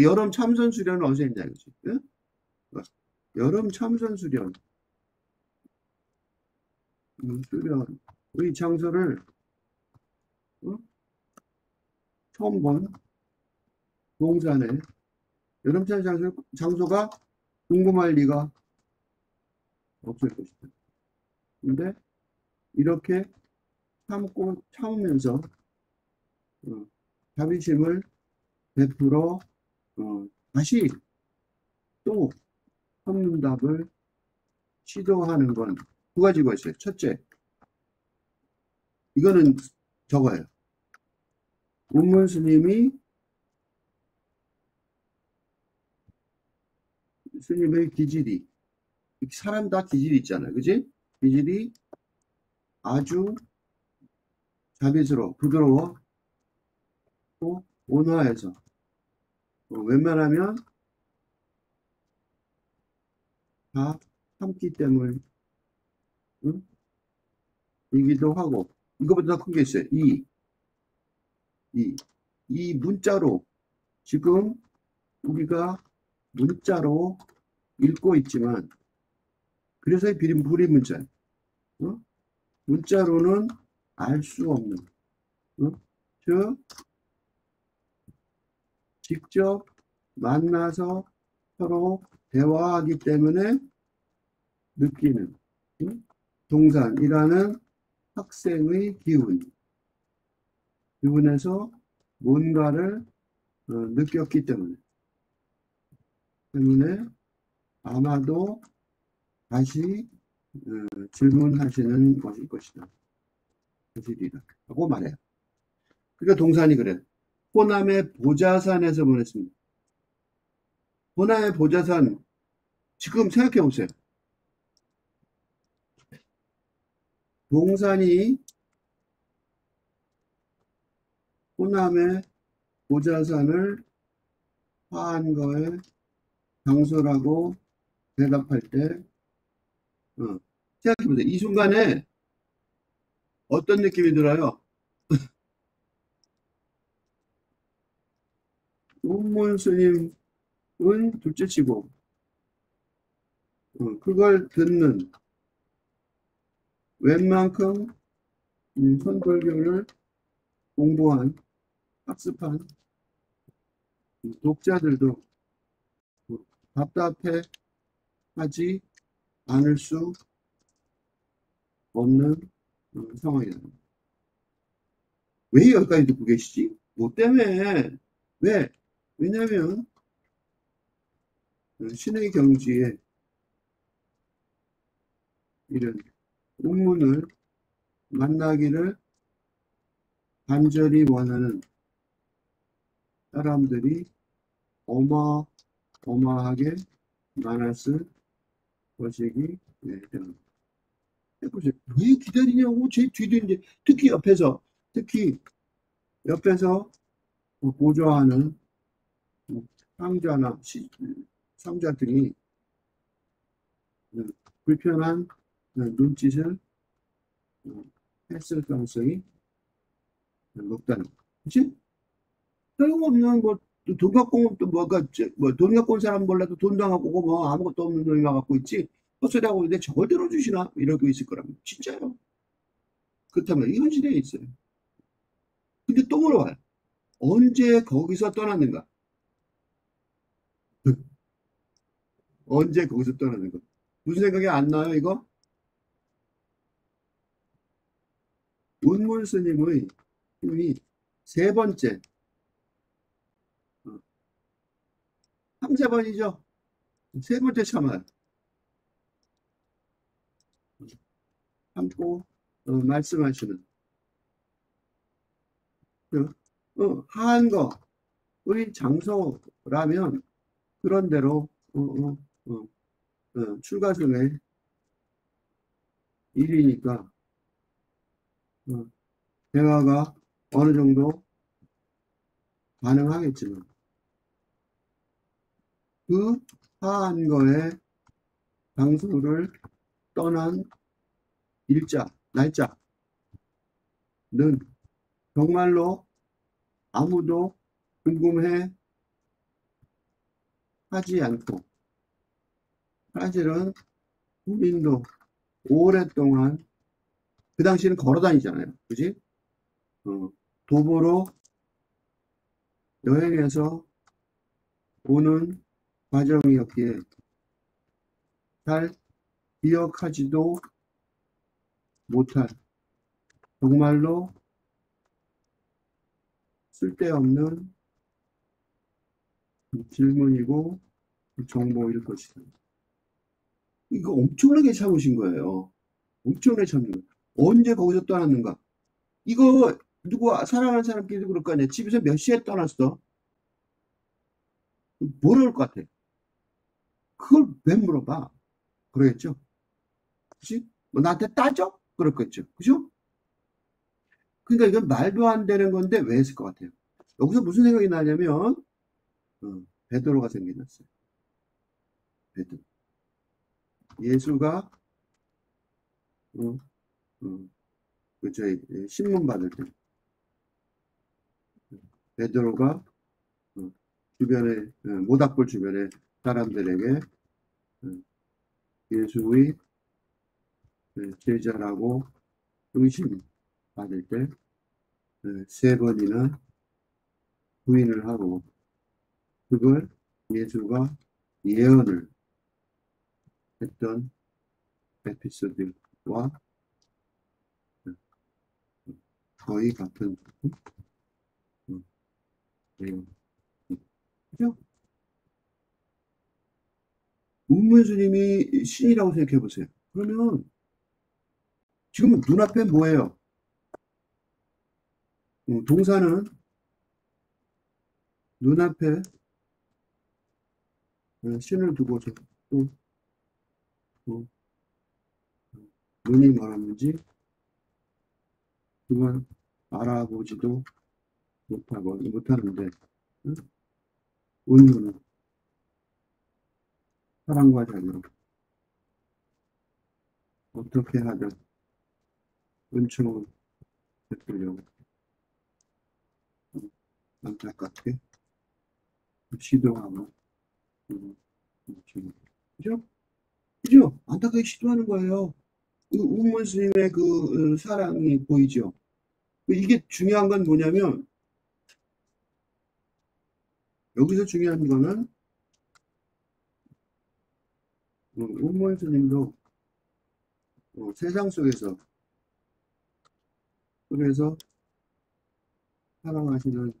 여름 참선 수련은 어디서 했냐 이거지. 여름 참선 수련 수련의 장소를 처음 본 동산에 여름 참선 장소가 궁금할 리가 없을 것이다. 근데 이렇게 참으면서 자비심을 베풀어 다시 또 선문답을 시도하는 건 두 가지가 있어요. 첫째, 이거는 저거예요. 본문 스님의 기질이 사람 다 기질이 있잖아요. 그지? 기질이 아주 자비스러워, 부드러워, 또 온화해서 웬만하면 다 참기 때문에 이기도 하고 이거보다 더 큰 게 있어요. 이 문자로 지금 우리가 문자로 읽고 있지만 그래서 이 불임 문자예요. 문자로는 알 수 없는 즉 직접 만나서 서로 대화하기 때문에 느끼는 동산이라는 학생의 기운에서 뭔가를 느꼈기 때문에 아마도 다시 질문하시는 것일 것이다. 사실이라 하고 말해요. 그러니까 동산이 그래요. 호남의 보자산에서 보냈습니다. 호남의 보자산 지금 생각해 보세요. 동산이 호남의 보자산을 화한 거에 장소라고 대답할 때 생각해 보세요. 이 순간에 어떤 느낌이 들어요? 운문 스님은 둘째치고 그걸 듣는 웬만큼 선불교를 공부한 학습한 독자들도 답답해 하지 않을 수 없는 상황이다. 왜 여기까지 듣고 계시지? 뭐 때문에? 왜? 왜냐면 신의 경지에 이런 운문을 만나기를 간절히 원하는 사람들이 어마어마하게 많았을 것이기 때문에. 해보세요. 왜 기다리냐고. 제 뒤도 이제 특히 옆에서 보조하는 상자나 상자들이 불편한 눈짓을 했을 가능성이 높다는 거. 그치? 소용없는 돈 갖고 오면 또 돈 갖고 온 사람 몰라도 돈도 안 갖고 오고 뭐 아무것도 없는 놈이 갖고 있지. 헛소리하고 있는데 저걸 들어주시나? 이러고 있을 거라면. 진짜요. 그렇다면 이 현실에 있어요. 근데 또 물어봐요. 언제 거기서 떠났는가? 언제 거기서 떠났는가? 무슨 생각이 안 나요, 이거? 운문 스님의 힘이 세 번째, 3, 4번이죠? 세 번째 참아요. 참고, 말씀하시는. 하한 거의 장소라면, 그런 대로, 출가승의 일이니까, 대화가 어느 정도 가능하겠지만, 그 하한 거의 장소를 떠난 날짜는 정말로 아무도 궁금해 하지 않고, 사실은 본인도 오랫동안, 그 당시에는 걸어 다니잖아요. 그지? 도보로 여행해서 오는 과정이었기에 잘 기억하지도 못할 정말로 쓸데없는 질문이고 정보일 것이다. 이거 엄청나게 참으신 거예요. 엄청나게 참는 거예요. 언제 거기서 떠났는가? 이거 누구 사랑하는 사람끼리도 그럴 거 아니야. 집에서 몇 시에 떠났어? 뭐라 그럴 것 같아? 그걸 왜 물어봐? 그러겠죠? 그치? 뭐 나한테 따져? 그렇겠죠. 그죠? 그러니까 이건 말도 안 되는 건데 왜 했을 것 같아요? 여기서 무슨 생각이 나냐면 베드로가 생각났어요. 베드로. 예수가 어, 어, 그 저희 신문 받을 때 베드로가 주변에 모닥불 주변에 사람들에게 예수의 제자라고 의심 받을 때 세 번이나 부인을 하고 그걸 예수가 예언을 했던 에피소드와 거의 같은 내용. 그죠? 문무스님이 신이라고 생각해 보세요. 그러면 지금 눈앞에 뭐예요? 동사는 눈앞에 신을 두고서 또, 또 눈이 멀었는지 그걸 알아보지도 못하는데 응? 은유는 사랑과 자비로 어떻게 하든 은총을 베풀려고 안타깝게 시도하고 그죠? 그죠? 안타깝게 시도하는 거예요. 그 우문 스님의 그 사랑이 보이죠? 이게 중요한 건 뭐냐면 여기서 중요한 거는 우문 스님도 세상 속에서 살아가시는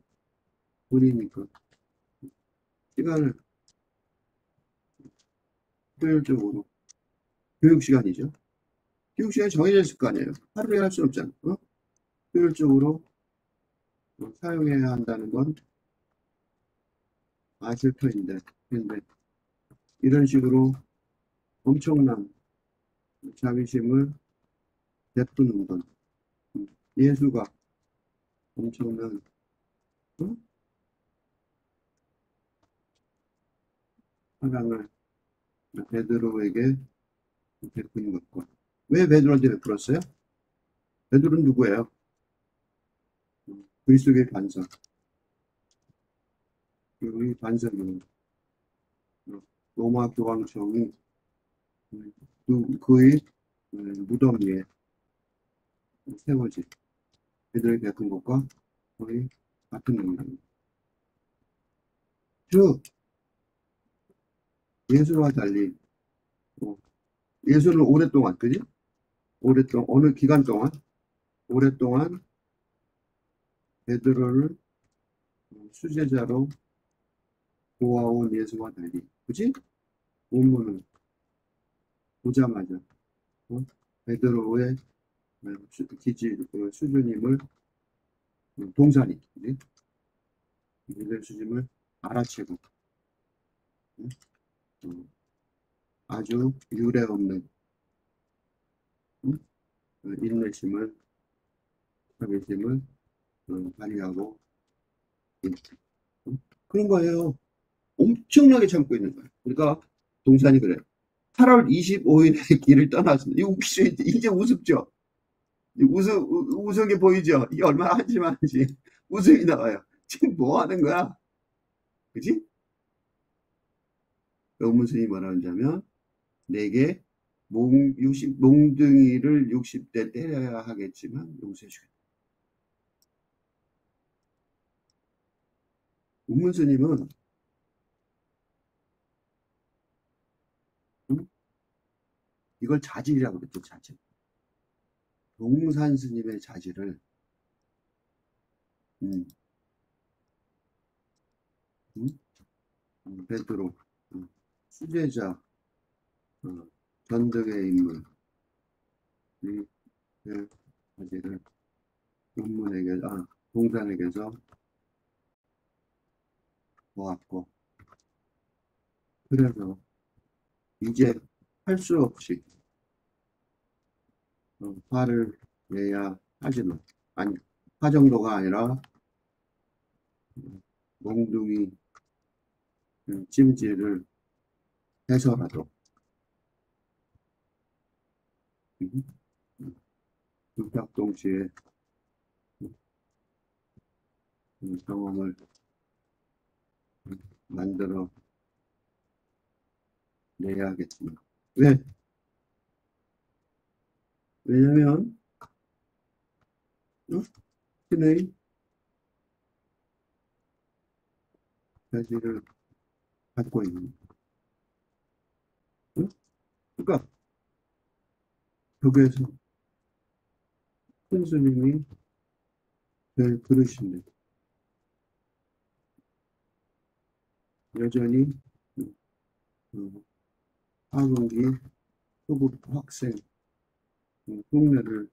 분이니까 시간을 효율적으로 교육 시간이죠. 교육 시간이 정해져 있을 거 아니에요. 하루에 할 수는 없잖아. 효율적으로 사용해야 한다는 건 아실 터인데, 근데 이런 식으로 엄청난 자비심을 베푸는 건 예수가 엄청난 어? 사랑을 베드로에게 베푸는 것과 왜 베드로한테 베풀었어요? 베드로는 누구예요? 그리스도의 반석. 이 반석은 로마 교황청이 그의 무덤 위에 세워진 베드로에게 베푼 것과 거의 같은 맥락입니다. 즉 예수와 달리 예수는 오랫동안 그지? 오랫동안 어느 기간 동안 오랫동안 베드로를 수제자로 보아온 예수와 달리 그지? 본문을 보자마자 베드로의 수준임을 동산이 그지? 베드로의 수준임을 알아채고 아주 유례 없는 인내심을 자비심을 발휘하고 그런 거예요. 엄청나게 참고 있는 거예요. 그러니까 동산이 그래요. 8월 25일에 길을 떠났습니다. 이거 웃기죠? 이제 우습죠? 웃은 게 보이죠? 이게 얼마나 한심한지. 웃음이 나와요. 지금 뭐 하는 거야? 그지? 의문스님이 뭐라 하냐면, 내게 몽둥이를 60대 때려야 하겠지만 용서해주겠다. 의문스님은 이걸 자질이라고 그랬죠, 자질. 동산 스님의 자질을 음, 베드로 수제자 전득의 인물 이 자질을 동산에게서 보았고 그래서 이제 할 수 없이 화를 내야 하지만 아니 화 정도가 아니라 몽둥이 찜질을 해서라도 극락동시에 경험을 만들어 내야 하겠습니다. 왜? 왜냐면 신의 자질을 갖고 있는. 응? 그러니까 벽에서 큰 스님이 그러신데 여전히 학원기 초급 학생 흉내를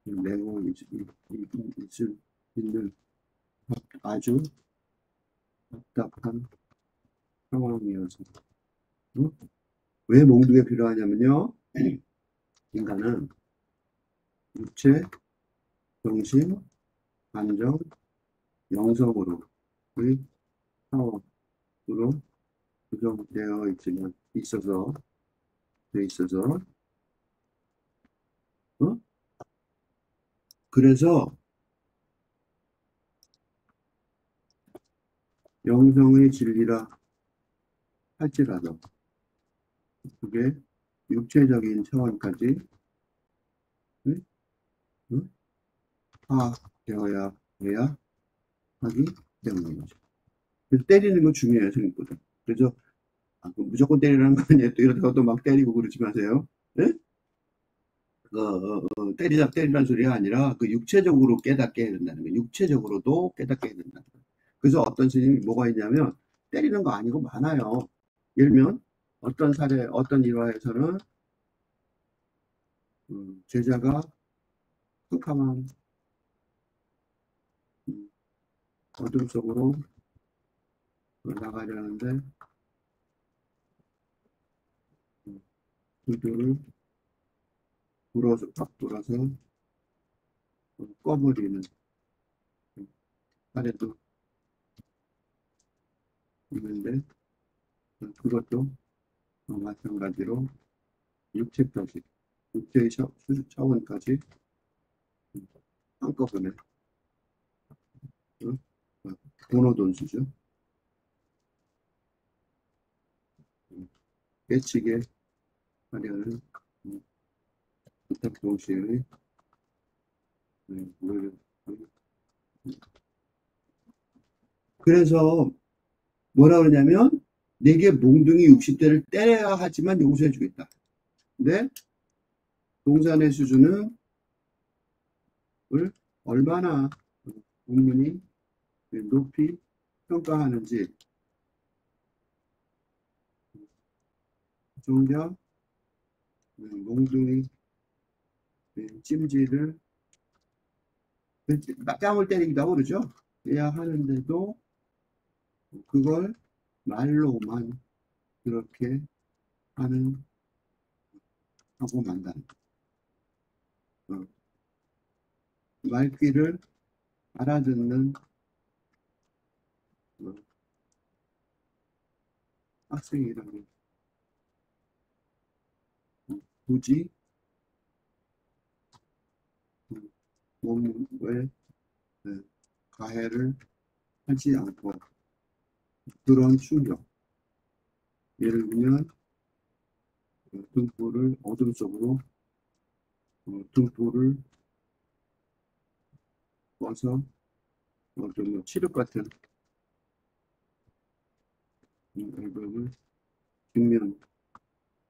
내고 있는 아주 답답한 상황이어서. 응? 왜 몽둥이가 필요하냐면요. 인간은 육체, 정신, 감정, 영성으로의 사업으로 구성되어 있어서 어? 그래서 영성의 진리라 할지라도 그게 육체적인 차원까지 응? 응? 파악되어야 해야 하기 때문이죠. 그래서 때리는 거 중요해요, 생각보다. 그래서 무조건 때리라는 거 아니에요. 또 이러다가 또 막 때리고 그러지 마세요. 예? 때리란 소리가 아니라 그 육체적으로 깨닫게 해야 된다는 거예요. 육체적으로도 깨닫게 해야 된다는 거예요. 그래서 어떤 스님이 뭐가 있냐면 때리는 거 아니고 많아요. 예를 들면 어떤 사례, 어떤 일화에서는 제자가 캄캄한 어둠 속으로 나가려는데 불교를 팍 불어서 꺼버리는 사례도 있는데 그것도 마찬가지로 육체까지 육체의 차원까지 한꺼번에 돈오돈수죠. 깨치게 하려는 부탁 동시의 노력. 그래서 뭐라 그러냐면 내게 몽둥이 60대를 때려야 하지만 용서해 주겠다. 근데 동산의 수준은 얼마나 본문이 높이 평가하는지 정작 몽둥이 찜질을 뺨을 때리기도 하고 그러죠. 해야 하는데도 그걸 말로만 그렇게 하고 만다는 말귀를 알아듣는 학생이라면 굳이 몸을 가해를 하지 않고 그런 충격, 예를 들면 등불을 어둠 속으로 등불을 꺼서 어떤 칠흑 같은 앨범을 뒷면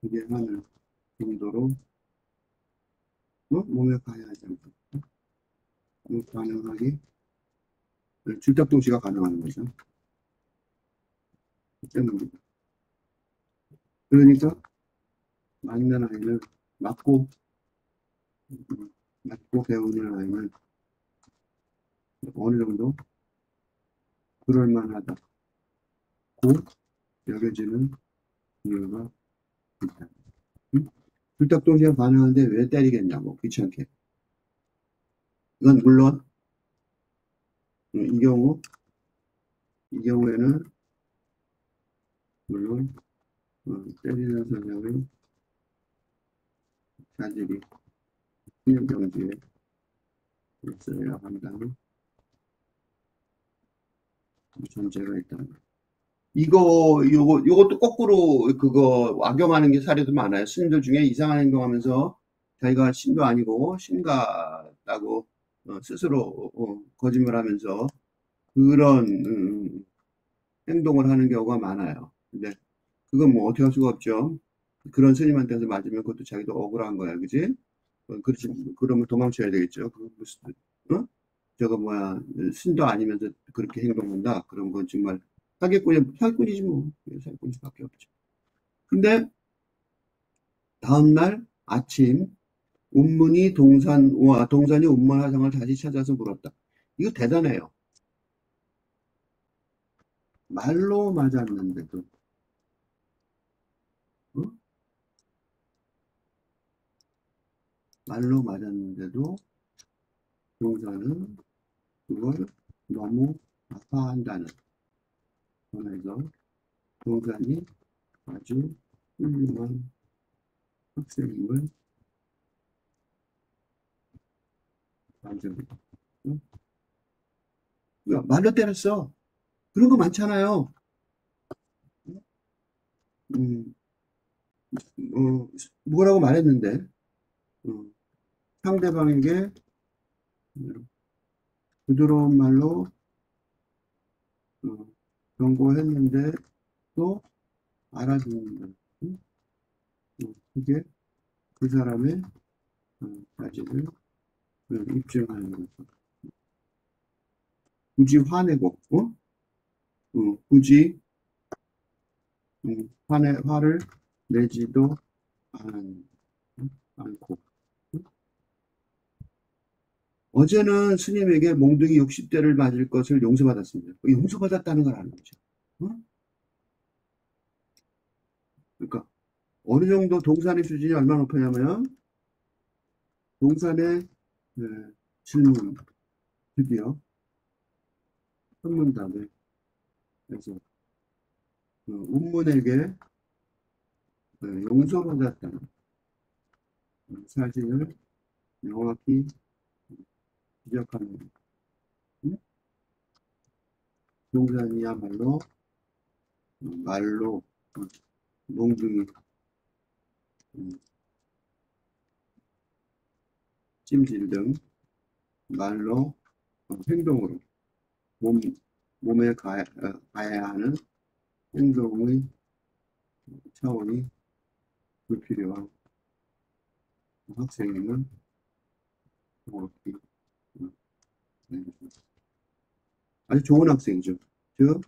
이게 하는 정도로 몸에 가해하지 않고 가능하기 줄탁동시가 가능한 거죠. 때문입니다. 그러니까 맞는 아이는 맞고 배우는 아이는 어느 정도 그럴만하다고 여겨지는 이유가 있다. 줄탁동시가 가능한데 왜 때리겠냐고 귀찮게. 이건 물론 이 경우에는 물론 때리는 사람의 자질이 신경경지에 있어야 한다는 전제가 있다. 요것도 거꾸로 그거 악용하는 게 사례도 많아요. 스님들 중에 이상한 행동하면서 자기가 신도 아니고 신 같다고 스스로 거짓말하면서 그런 행동을 하는 경우가 많아요. 근데 그건 뭐 어떻게 할 수가 없죠. 그런 스님한테서 맞으면 그것도 자기도 억울한 거야, 그지? 그렇지, 그러면 도망쳐야 되겠죠. 그 무슨, 어? 저거 뭐야, 신도 아니면서 그렇게 행동한다. 그런 건 정말 사기꾼이지 뭐. 사기꾼일 수밖에 없죠. 근데 다음날 아침 동산이 운문 화상을 다시 찾아서 물었다. 이거 대단해요. 말로 맞았는데도, 어? 말로 맞았는데도 동산은 그걸 너무 아파한다는 점에서 동산이 아주 훌륭한 학생임을 완전히. 응? 야, 말로 때렸어. 그런 거 많잖아요. 음, 뭐라고 말했는데, 어, 상대방에게 부드러운 말로 어, 경고했는데 또 알아듣는다. 응? 그게 그 사람의 가지를 입증하는 거죠. 굳이 화내고, 굳이 화를 내지도 않, 않고. 어제는 스님에게 몽둥이 60대를 맞을 것을 용서받았습니다. 용서받았다는 걸 아는 거죠. 어? 그러니까 어느 정도 동산의 수준이 얼마나 높으냐면 동산의 네, 질문 드디어 선문답에 그래서 운문에게 용서받았다는 사실을 명확히 지적하는 음? 동산이야말로 말로 몽둥이 음, 찜질 등 말로 행동으로 몸, 몸에 가해야 하는 행동의 차원이 불필요한 학생임을 정확히 음, 아주 좋은 학생이죠. 즉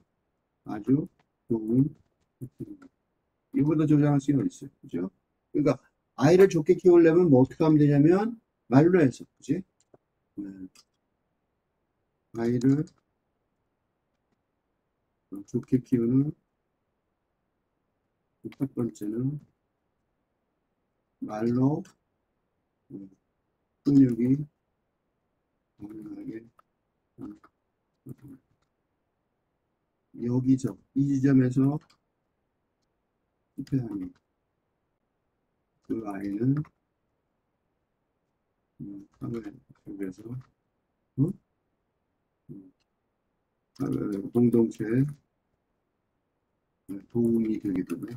아주 좋은 학생입니다. 이보다 조장할 수가 있어요. 그죠? 그러니까 아이를 좋게 키우려면 뭐 어떻게 하면 되냐면 말로 해서 그지? 네. 아이를 좋게 키우는 첫 번째는 말로 음, 훈육이 가능하게 하는 것. 여기서 이 지점에서 실패하는 그 아이는 사회 속에서 어? 음, 공동체에 도움이 되게 되고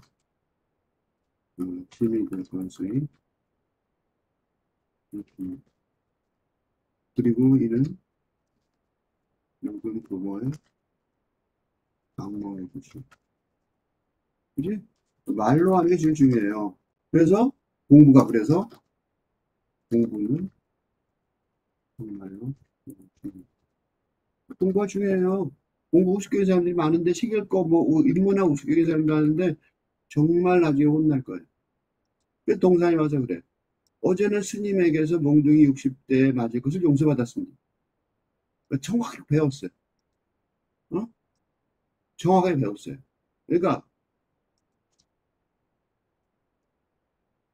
힘이 될 가능성이 높습니다. 그리고 이는 모든 부모의 악몽의 것이 그지? 말로 하는 게 제일 중요해요. 그래서 그래서 공부는 정말로 중요해요. 공부가 중요해요. 공부 우습게 하는 사람들이 많은데 책 읽고 뭐 인문학 우습게 하는 사람도 많은데 정말 나중에 혼날 거예요. 그래서 동산이 와서 그래. 어제는 스님에게서 몽둥이 60대에 맞을 것을 용서받았습니다. 정확하게 배웠어요. 어? 정확하게 배웠어요. 그러니까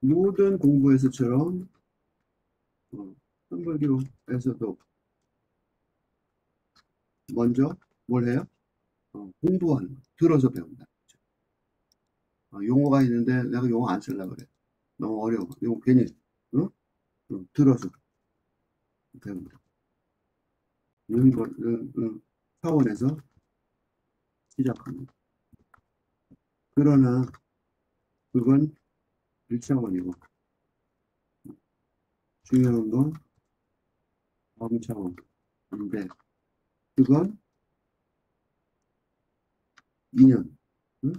모든 공부에서처럼 선불교에서도 먼저 뭘 해요? 공부하는 거. 들어서 배운다. 용어가 있는데 내가 용어 안 쓰려고 그래. 너무 어려워. 용어 괜히 어? 들어서 배운다. 이런 걸 차원에서 시작합니다. 그러나 그건 1차원이고 중요한 건 범차원인데 그건 2년. 응?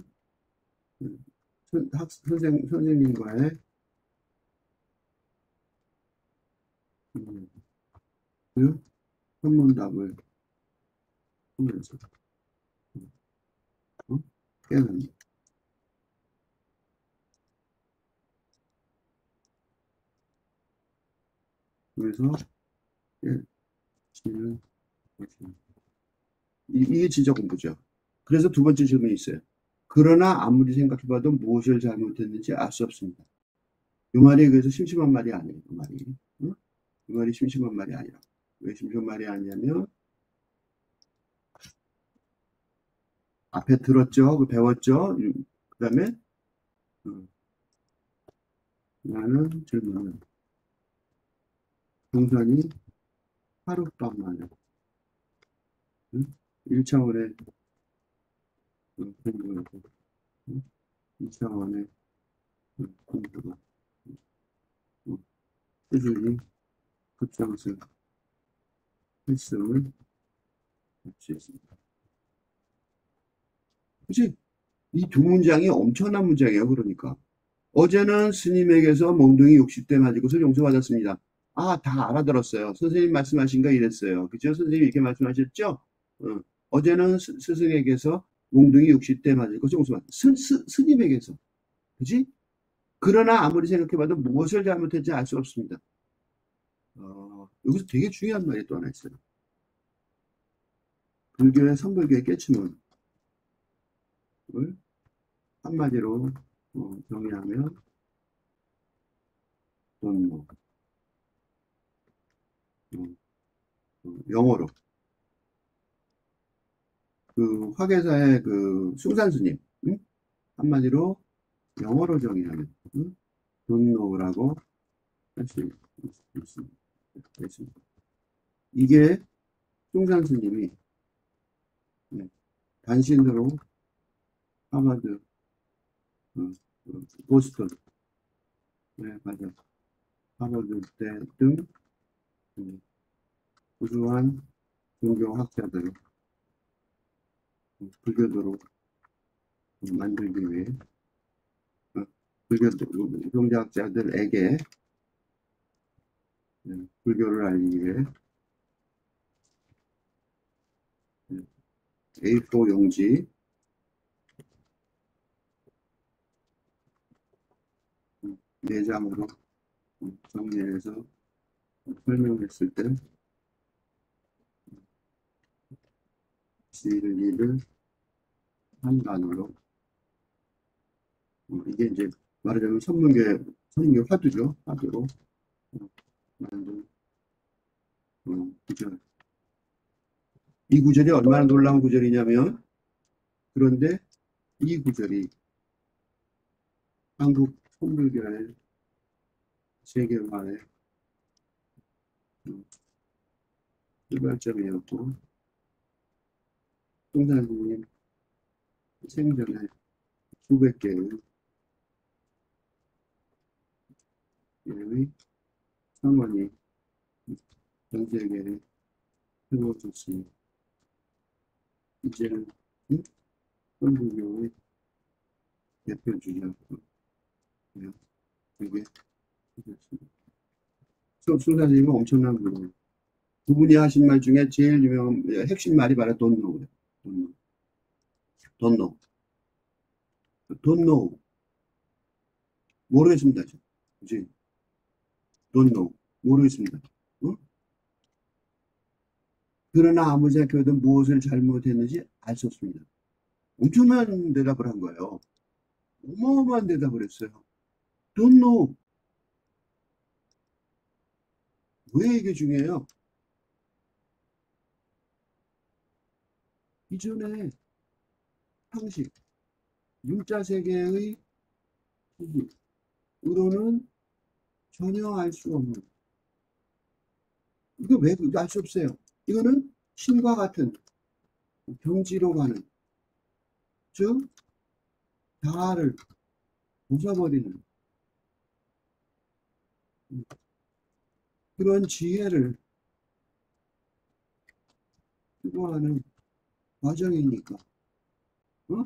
선생님과의 그 선문답을 하면서 어? 깨는 그래서 깨지는 것입니다. 이게 진짜 공부죠. 그래서 두 번째 질문이 있어요. 그러나 아무리 생각해봐도 무엇을 잘못했는지 알 수 없습니다. 이 말이 그래서 심심한 말이 아니에요. 이 말이. 응? 이 말이 심심한 말이 아니라. 왜 심심한 말이 아니냐면 앞에 들었죠. 그 배웠죠. 그 다음에 나는 질문은 동선이 하룻밤 만에 1차원의 공부하고 2차원의 공부가 꾸준히 급상승 횟수를 할 수 있습니다. 그치? 이 두 문장이 엄청난 문장이에요. 그러니까. 어제는 스님에게서 몽둥이 60대 맞은 것을 용서받았습니다. 아, 다 알아들었어요. 선생님 말씀하신 거 이랬어요. 그죠? 선생님 이렇게 말씀하셨죠? 어제는 스승에게서 몽둥이 60대 맞은 것을 용서받았습니다. 스님에게서. 그지? 그러나 아무리 생각해봐도 무엇을 잘못했는지 알 수 없습니다. 여기서 되게 중요한 말이 또 하나 있어요. 불교의 선불교의 깨침을 한마디로 정의하면 돈모, 영어로 그 화계사의 그 숭산 스님 한마디로 영어로 정의하면 돈노라고 할 수 있습니다. 이게 숭산 스님이 단신으로 하버드, 보스턴, 맞아. 하버드 등 우수한 종교학자들을 불교도로 만들기 위해 불교 종교학자들에게 불교를 알리기 위해 A4 용지 4장으로 정리해서 설명했을 때 진리를 한 단어로 이게 이제 말하자면 선문계 화두죠. 화두로 만든 구절. 이 구절이 얼마나 놀라운 구절이냐면 그런데 이 구절이 한국 선불교의 세계화의 출발점이었고 송사님 생전에 수백 개의 선언이 전 세계에 펼쳐졌습니다. 이제는 선불교의 대표주자 되게 되었습니다. 송사님은 엄청난 분이에요. 그분이 하신 말 중에 제일 유명한 핵심 말이 바로 don't know예요. don't know. don't know. 모르겠습니다. 그치? don't know. 모르겠습니다. 어? 그러나 아무리 생각해도 무엇을 잘못했는지 알 수 없습니다. 엄청난 대답을 한 거예요. 어마어마한 대답을 했어요. don't know. 왜 이게 중요해요? 이전에 상식, 문자 세계의 의로는 전혀 알 수 없는. 이거 왜 알 수 없어요? 이거는 신과 같은 경지로 가는, 즉 자아를 부숴버리는 그런 지혜를 추구하는 과정이니까, 어?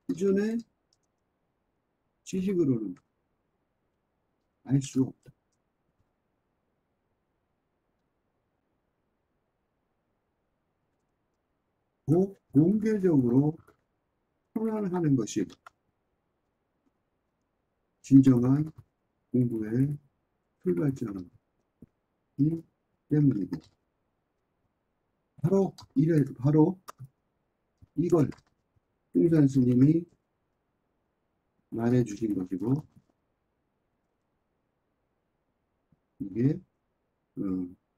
기존의 지식으로는 알 수 없다. 공개적으로 표현하는 것이 진정한 공부의 출발점이기 때문이고, 바로 이걸 홍산 스님이 말해주신 것이고, 이게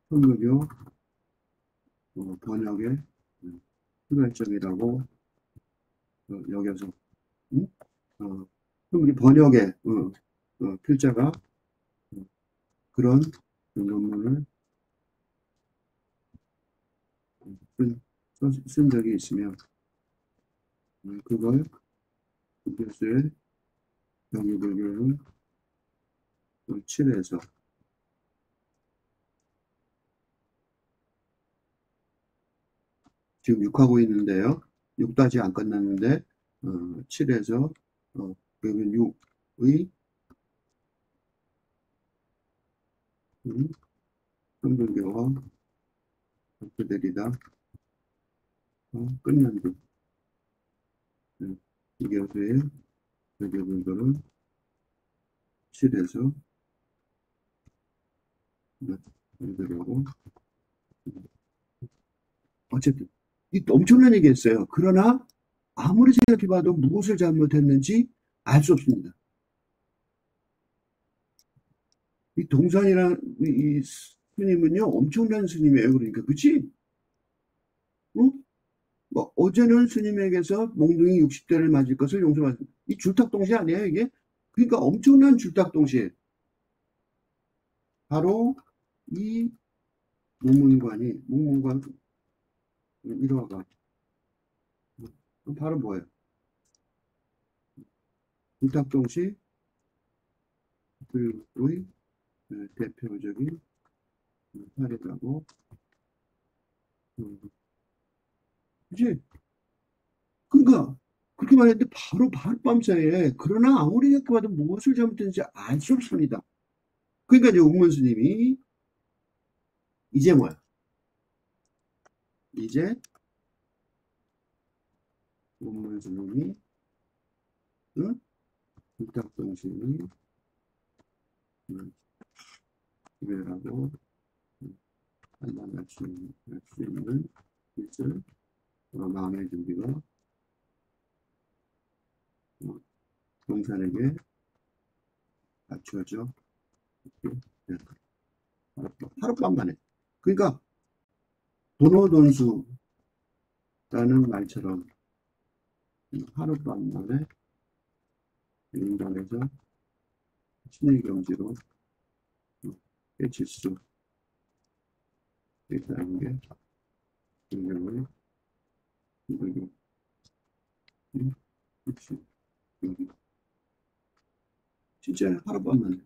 선교교 번역의 출발점이라고 여겨서, 응? 우리 번역의 필자가 그런 논문을 쓴 적이 있으며, 그걸 교수의 경유불교는 7에서 지금 6하고 있는데요. 6도 아직 안 끝났는데 7에서 그러면 6의 선불교와 그들이다 끝난 뒤 이 교수의 교수분들은 7에서 만들려고 어쨌든 이 엄청난 얘기했어요. 그러나 아무리 생각해봐도 무엇을 잘못했는지 알 수 없습니다. 이 동산이라는 이 스님은요 엄청난 스님이에요. 그러니까 그치? 응? 뭐 어제는 스님에게서 몽둥이 60대를 맞을 것을 용서받습니다. 이 줄탁동시 아니에요 이게? 그러니까 엄청난 줄탁동시. 바로 이 목문관 1화가 바로 뭐예요? 줄탁동시 의 대표적인 사례라고. 그치? 그러니까 그렇게 말했는데 바로 하룻밤 사이에 그러나 아무리 생각해봐도 무엇을 잘못했는지 알 수 없습니다. 그러니까 이제 웅문 스님이 이제 뭐야? 이제 웅문 스님이 응? 불탁동신이 기별하고 만날 수 있는 것을 마음의 준비가 동산에게 갖추어져 하룻밤 만에. 그러니까 도노돈수라는 말처럼 하룻밤 만에 인간에서 신의 경지로 깨칠 수 있다는 게 굉장히 진짜 하룻밤 만에.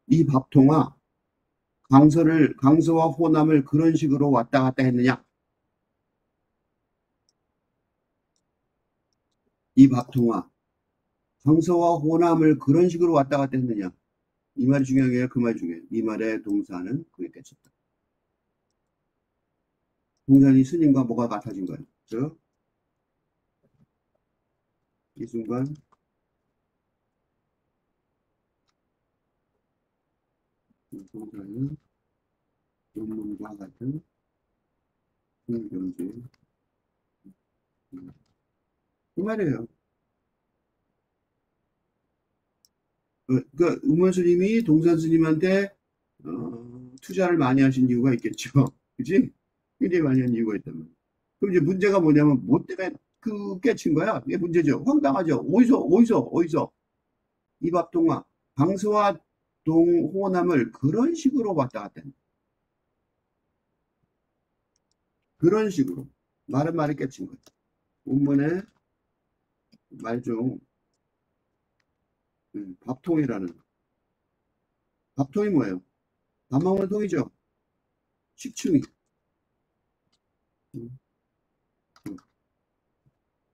이 밥통아 강서와 호남을 그런 식으로 왔다 갔다 했느냐? 이 밥통아 강서와 호남을 그런 식으로 왔다 갔다 했느냐? 이 말이 중요한 게 그 말 중에 이 말의 동사는 그게 깨쳤다. 동산이 스님과 뭐가 같아진 거예요? 이 순간 동산은 논문과 같은 경제 그 말이에요. 그러니까 우면 스님이 동산 스님한테 투자를 많이 하신 이유가 있겠죠. 그지? 굉장히 많이 한 이유가 있단 말이에요. 그럼 이제 문제가 뭐냐면 뭐 때문에 그 깨친 거야? 이게 문제죠. 황당하죠. 어디서 이 밥통아 강서와 호남을 그런 식으로 왔다 갔다 했다. 그런 식으로 말은 깨친 거죠. 원문의 말 중 밥통이라는. 밥통이 뭐예요? 밥 먹는 통이죠. 식충이. 음, 음.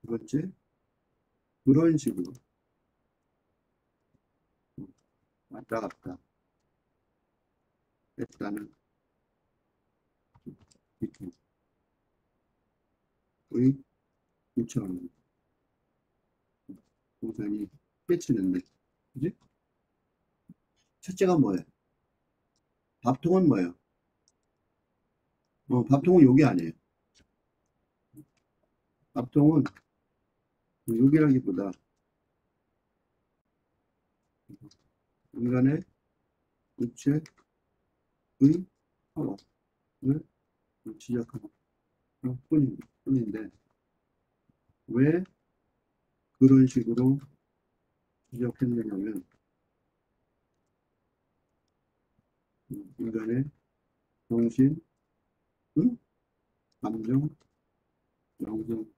두 번째, 그런 식으로 음, 왔다 갔다 했다는 의 유치원 동산이 깨치는데, 그지? 첫째가 뭐예요? 밥통은 뭐예요? 밥통은 요게 아니에요. 밥통은 요기라기보다 인간의 육체의 파워를 지적하는 뿐인데, 왜 그런 식으로 지적했느냐면, 인간의 정신, 감정, 영성,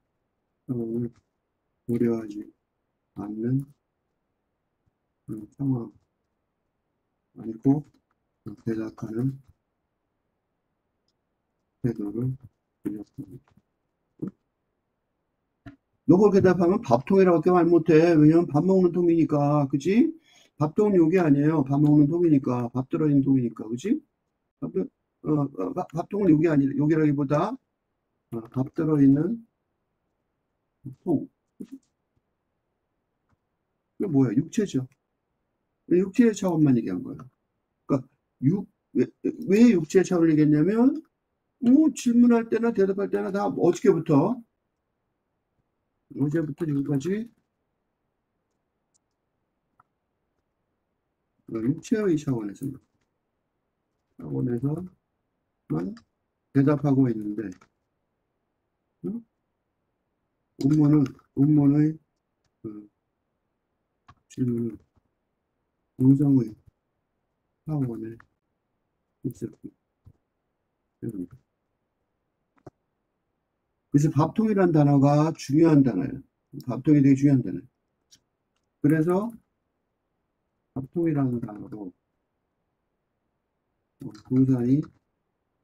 상황을 고려하지 않는 상황, 아니고 대답하는 태도를 보였습니다. 너가 대답하면 밥통이라고밖에 말 못해. 왜냐면 밥 먹는 통이니까, 그지? 밥통은 요게 아니에요. 밥 먹는 통이니까, 밥 들어있는 통이니까, 그지? 밥통은 요게 아니, 요게라기보다 밥 들어있는 통. 그게 뭐야? 육체죠. 육체의 차원만 얘기한 거예요. 그러니까 왜 육체의 차원을 얘기했냐면, 질문할 때나 대답할 때나 다 어저께부터 어제부터 지금까지 육체의 차원에서만 대답하고 있는데, 응? 본문의 그 질문은 동성의 차원에 있었기 때문이다. 그래서 밥통이라는 단어가 중요한 단어예요. 밥통이 되게 중요한 단어예요. 그래서 밥통이라는 단어로 동산이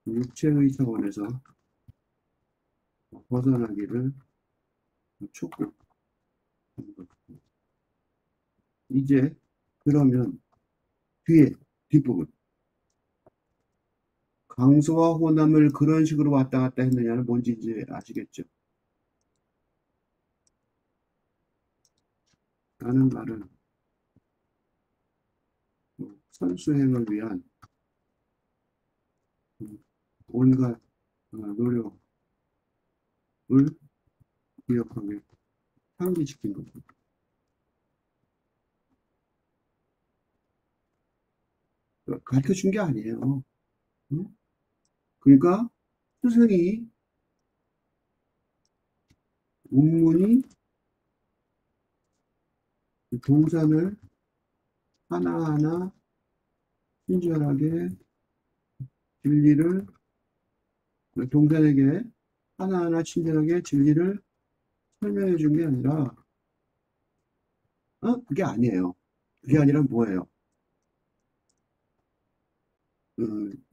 육체의 차원에서 벗어나기를 촉구하는 것. 이제 그러면 뒷부분 강수와 호남을 그런 식으로 왔다 갔다 했느냐는 뭔지 이제 아시겠죠? 라는 말은 선수행을 위한 온갖 노력을 기억하게 상기시킨 겁니다. 가르쳐 준 게 아니에요. 응? 그러니까 스승이 운문이 동산을 하나하나 친절하게 진리를 동산에게 하나하나 친절하게 진리를 설명해 준 게 아니라 그게 아니에요. 그게 아니라 뭐예요?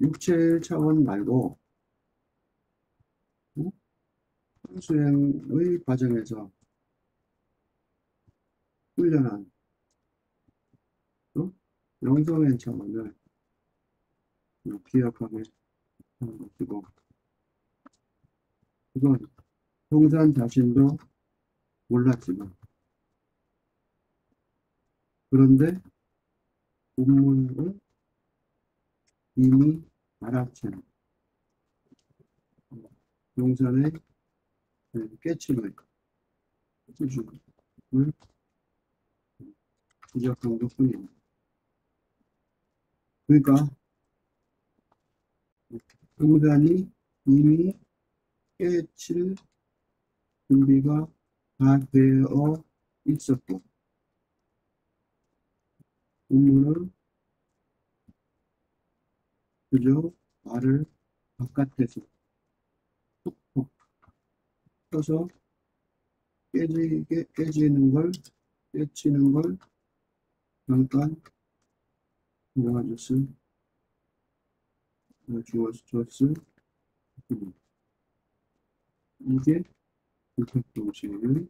육체 차원 말고 수행의 과정에서 훈련한 영성의 차원을 기억하게 하는 것이고, 그건 동산 자신도 몰랐지만, 그런데 본문은 이미 알아챈 동산의 깨침을 수준을 지적한 것뿐입니다. 그러니까 동산이 이미 깨칠 준비가 다 되어 있었고, 본문은 그저 말을 바깥에서 톡톡 쳐서 깨치는 걸 잠깐 모아줬음 주었음 이게 불탁동시를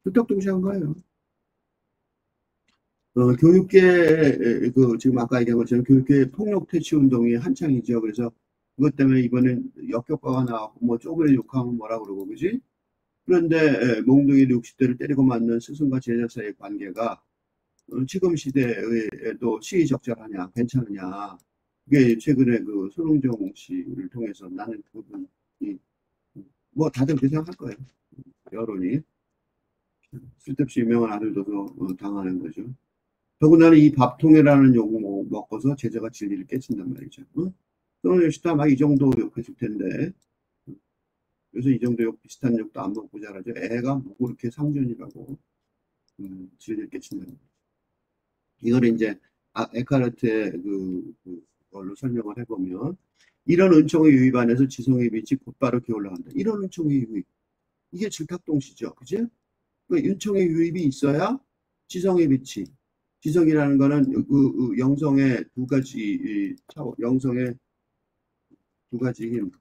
불탁동시한 거예요. 교육계 그 지금 아까 얘기한 것처럼 교육계 폭력 퇴치 운동이 한창이죠. 그래서 그것 때문에 이번엔 역효과가 나왔고 뭐 조금이라도 욕하면 뭐라 그러고 그지? 그런데 몽둥이 60대를 때리고 맞는 스승과 제자 사이의 관계가 지금 시대에도 시의적절하냐, 괜찮으냐. 그게 최근에 그 손흥정 씨를 통해서 나는 그분이 뭐 다들 그렇게 생각할 거예요. 여론이 쓸데없이 유명한 아들도 당하는 거죠. 더군다나 이 밥통이라는 욕을 먹고서 제자가 진리를 깨친단 말이죠. 응? 손흥정 씨도 아마 이 정도 욕했을 텐데 그래서 이 정도 욕 비슷한 욕도 안 먹고 자라죠. 애가 뭐 그렇게 상전이라고 진리를 깨친다는 거죠. 이걸 이제 에카르트의 그걸로 설명을 해보면 이런 은총의 유입 안에서 지성의 빛이 곧바로 기어올라간다. 이런 은총의 유입. 이게 질탁동시죠. 그지? 그 은총의 유입이 있어야 지성의 빛이. 지성이라는 거는 영성의 두 가지 영성의 두 가지 힘,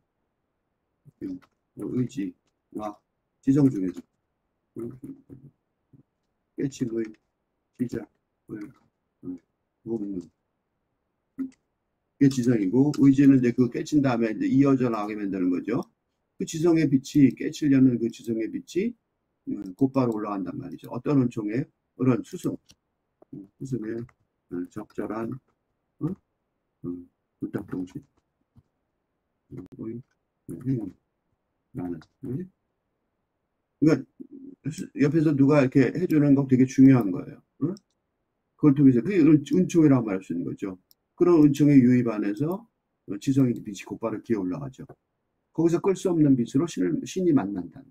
의지와 지성 중에서 깨침의 시작을 보는 그게 지성이고 의지는 이제 그 깨친 다음에 이제 이어져 나가게 만드는 거죠. 그 지성의 빛이 깨치려는 그 지성의 빛이 곧바로 올라간단 말이죠. 어떤 은총에 그런 수승의 적절한 불닭동시 행위라는. 그러니까 옆에서 누가 이렇게 해주는 거 되게 중요한 거예요. 그걸 통해서 그게 은총이라고 말할 수 있는 거죠. 그런 은총의 유입 안에서 지성의 빛이 곧바로 기어 올라가죠. 거기서 끌 수 없는 빛으로 신이 만난다.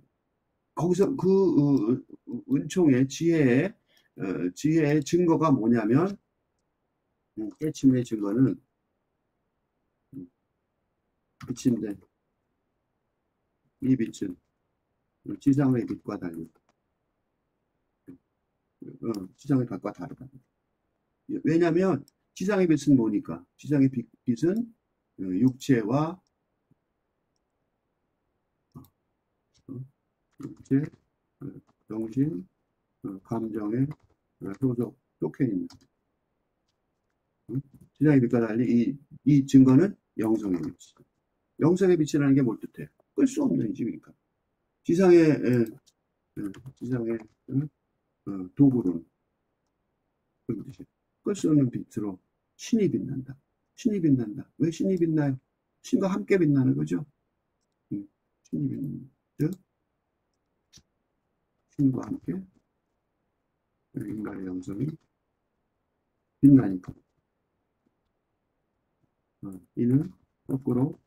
거기서 그 은총의 지혜의 증거가 뭐냐면 깨침의 증거는 빛인데 이 빛은 지상의 빛과 달리 지상의 빛과 다르다. 왜냐하면 지상의 빛은 뭐니까? 지상의 빛은 육체, 정신, 감정의 속해입니다. 지상의 빛과 달리 이 증거는 영성의 빛. 영성의 빛이라는 게 뭘 뜻해? 끌 수 없는 집이니까. 지상의 도구론 그런 뜻이에요. 끌 수 없는 빛으로 신이 빛난다. 신이 빛난다. 왜 신이 빛나요? 신과 함께 빛나는 거죠. 신이 빛난다. 즉 신과 함께 인간의 영성이 빛나니까 이는 거꾸로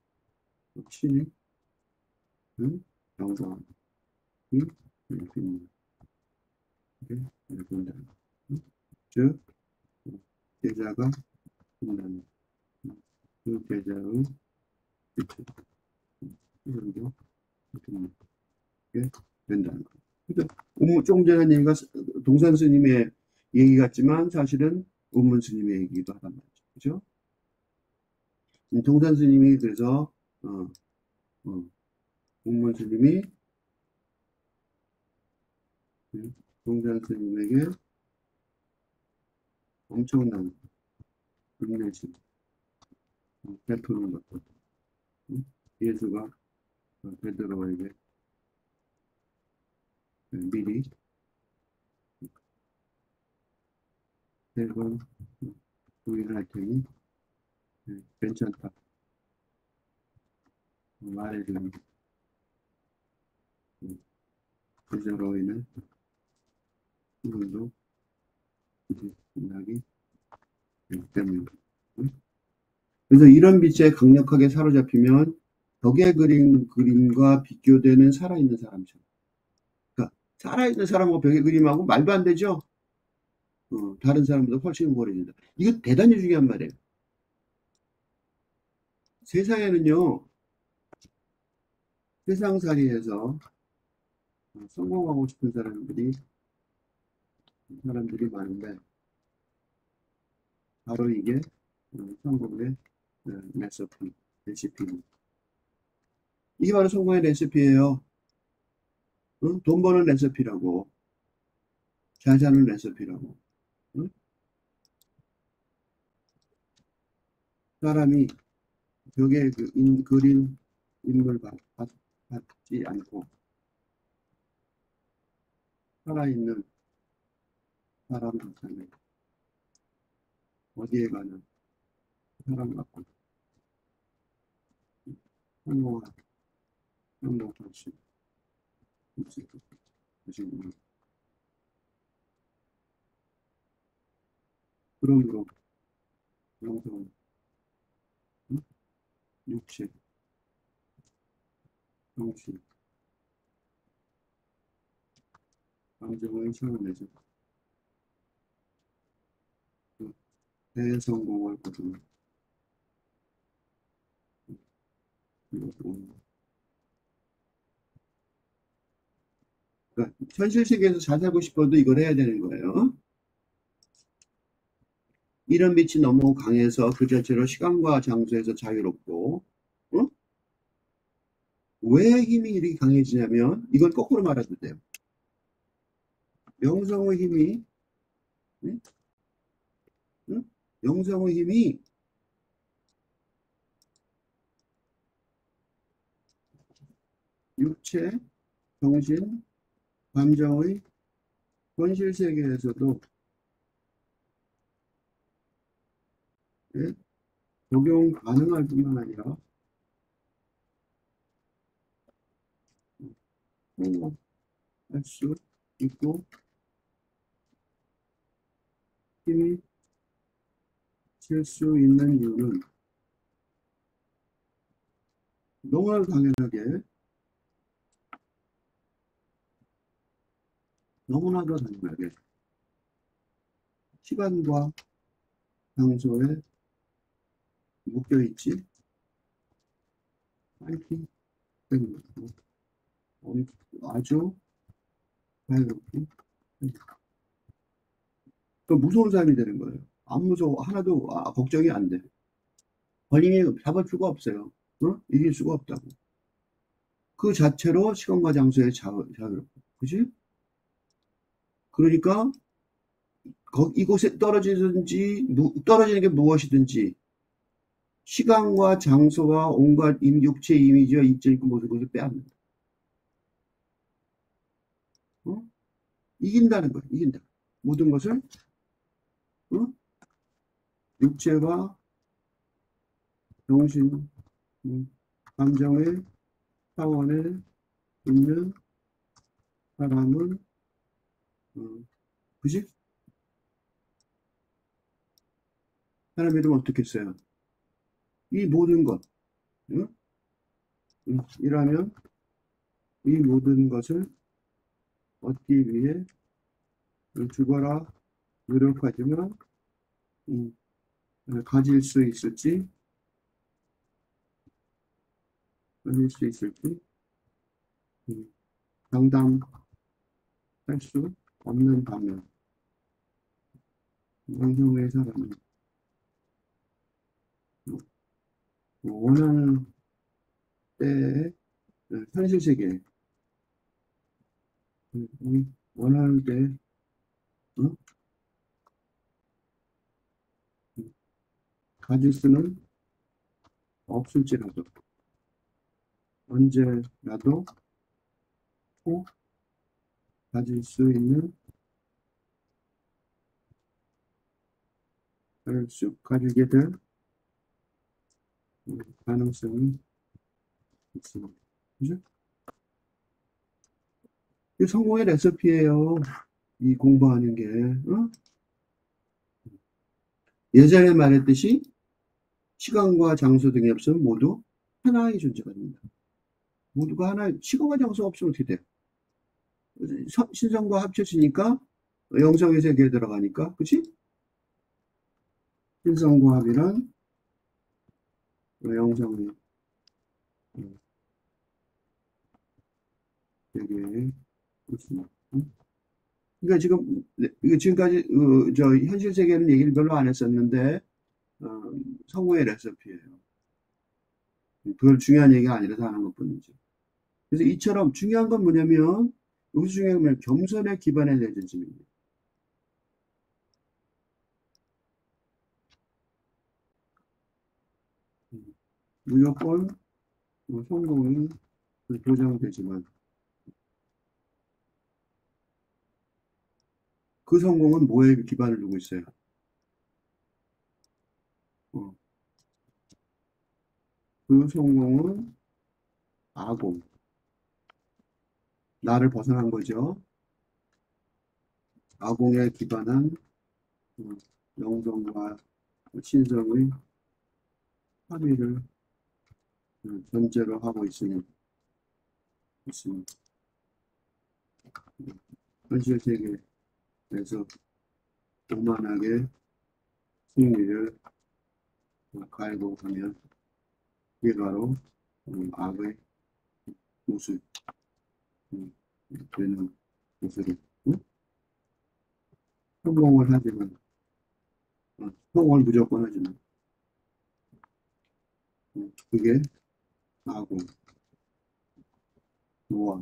신이 영성이 빛나는 본다는 즉 제자가 빛나는 그 제자의 빛을 이름도 빛나게 된다는 거예요. 그러니까 조금 전에 얘기가 동산 스님의 얘기 같지만 사실은 운문 스님의 얘기도 하단 말이죠. 그죠? 동산 스님이 그래서 운문 스님이 동산 스님에게 엄청난 인내심 베푸는 것도 예수가 베드로에게 미리 3번 부인할 테니 괜찮다 말해주는 베드로에는 오늘도 빛나기 때문에 그래서 이런 빛에 강력하게 사로잡히면 벽에 그린 그림과 비교되는 살아있는 사람처럼 그러니까 살아있는 사람하고 벽에 그림하고 말도 안 되죠. 다른 사람보다 훨씬 우월해진다. 이거 대단히 중요한 말이에요. 세상에는요 세상살이에서 성공하고 싶은 사람들이 많은데, 바로 이게 성공의 레시피. 이게 바로 성공의 레시피예요. 응? 돈 버는 레시피라고. 잘 사는 레시피라고. 응? 사람이 벽에 그린 인물 받지 않고 살아있는 사람 같다면 어디에 가는 사람 같고 행복할 수 있을 것입니다. 그러므로 영성, 응? 육체, 정신, 감정을 차원에서 대성공을 거두는 그러니까 현실 세계에서 잘 살고 싶어도 이걸 해야 되는 거예요. 이런 빛이 너무 강해서 그 자체로 시간과 장소에서 자유롭고, 어? 왜 힘이 이렇게 강해지냐면, 이건 거꾸로 말해도 돼요. 영성의 힘이, 응? 응? 영성의 힘이 육체, 정신, 감정의 현실 세계에서도 예? 적용 가능할 뿐만 아니라 성공할 수 있고 힘이 칠 수 있는 이유는 너무나도 당연하게 시간과 장소에 묶여 있지 않기 때문에 아주 자유롭고 그 무서운 삶이 되는 거예요. 안 무서워. 하나도 걱정이 안 돼. 본인이 잡을 수가 없어요. 어? 이길 수가 없다고. 그 자체로 시간과 장소에 자유롭고. 그지? 그러니까 이곳에 떨어지는 게 무엇이든지 시간과 장소와 온갖 육체 이미지와 입체 있고 모든 것을 빼앗는다. 어? 이긴다는 거야. 이긴다. 모든 것을 어? 육체와 정신, 감정의 차원에 있는 사람은 어, 그지? 사람 이름 어떻게 써요? 이 모든 것, 응? 이라면 이 모든 것을 얻기 위해 죽어라 노력하지만 음, 가질 수 있을지 가질 수 있을지 장담할 수 없는 반면 영성의 사람은 원하는 때에 현실 세계에 원하는 때에 어? 가질 수는 없을지라도 언제라도 꼭 가질 수 있는 가지게 될 가능성이 있습니다. 그죠? 이 성공의 레시피예요. 이 공부하는 게. 어? 예전에 말했듯이 시간과 장소 등이 없으면 모두 하나의 존재가 됩니다. 모두가 하나의 시간과 장소가 없으면 어떻게 돼요? 신성과 합쳐지니까 영성의 세계에 들어가니까 그치? 신성과 합이란 영성의 세계에 그렇습니다. 응? 그러니까 지금 이거 지금까지 저 현실 세계는 얘기를 별로 안 했었는데 성공의 레시피예요. 그걸 중요한 얘기가 아니라서 하는 것뿐이지. 그래서 이처럼 중요한 건 뭐냐면 여기서 중요한 건 겸손에 기반에 대한 진입니다. 무조건 성공이 보장되지만 그 성공은 뭐에 기반을 두고 있어요? 어, 그 성공은 아공, 나를 벗어난 거죠. 아공에 기반한 어, 영성과 신성의 합의를 전제로 하고 있습니다. 현실 세계에서 오만하게 승리를 갈구하면 이게 바로 악의 모습 되는 모습을 성공을 하지만 성공을 무조건 하지만 그게 악고 노아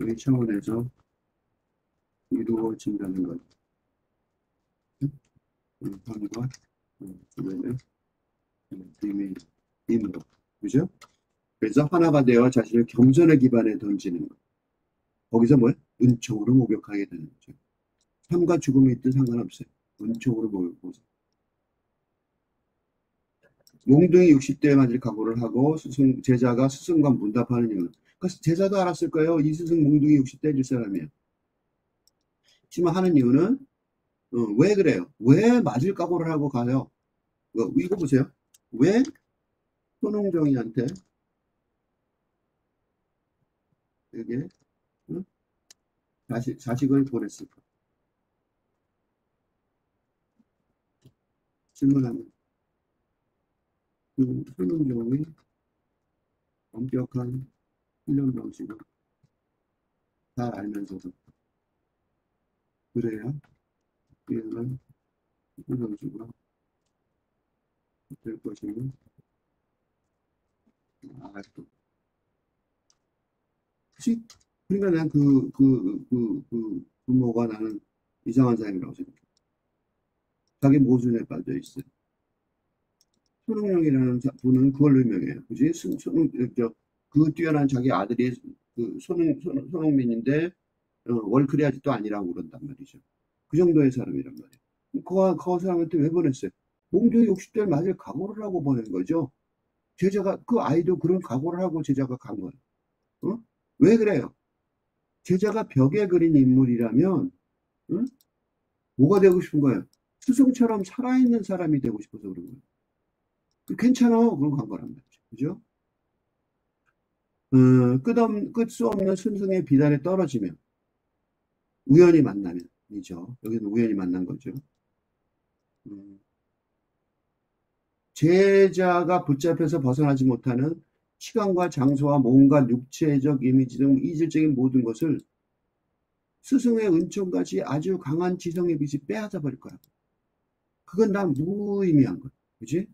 이 차원에서 이루어진다는 것. 삶과 주변의 힘으로. 그죠? 그래서 하나가 되어 자신을 겸손의 기반에 던지는 것. 거기서 뭐야? 은총으로 목욕하게 되는 거죠. 삶과 죽음이 있든 상관없어요. 은총으로 목욕하고. 몽둥이 60대에 맞을 각오를 하고 제자가 스승과 문답하는 이유는 그러니까 제자도 알았을 거예요. 이 스승 몽둥이 60대 줄 사람이에요. 하지만 하는 이유는 왜 그래요? 왜 맞을 각오를 하고 가요? 이거 보세요. 왜 손흥정이한테 이게 응? 자식을 보냈을까? 질문하면 손흥정의 엄격한 훈련 방식을 잘 알면서도 그래야 이런 훈련 방식으로 될 것임을 알았고. 그치? 그러니까 난 부모가 나는 이상한 사람이라고 생각해. 자기 모순에 빠져 있어요. 손흥민이라는 분은 그걸로 유명해요. 그지? 그 뛰어난 자기 아들이 손흥민인데 월클리아직도 아니라고 그런단 말이죠. 그 정도의 사람이란 말이에요. 그 사람한테 왜 보냈어요? 몽둥이 60대를 맞을 각오를 하고 보낸 거죠. 제자가 그 아이도 그런 각오를 하고 제자가 간 거예요. 어? 왜 그래요? 제자가 벽에 그린 인물이라면 응? 뭐가 되고 싶은 거예요? 스승처럼 살아있는 사람이 되고 싶어서 그런 거예요. 괜찮아. 그러고 간 거란 말이죠. 그죠? 끝 수 없는 스승의 비단에 떨어지면 우연히 만나면이죠. 여기는 우연히 만난 거죠. 음, 제자가 붙잡혀서 벗어나지 못하는 시간과 장소와 몸과 육체적 이미지 등 이질적인 모든 것을 스승의 은총같이 아주 강한 지성의 빛이 빼앗아 버릴 거야. 그건 다 무의미한 거야. 그지?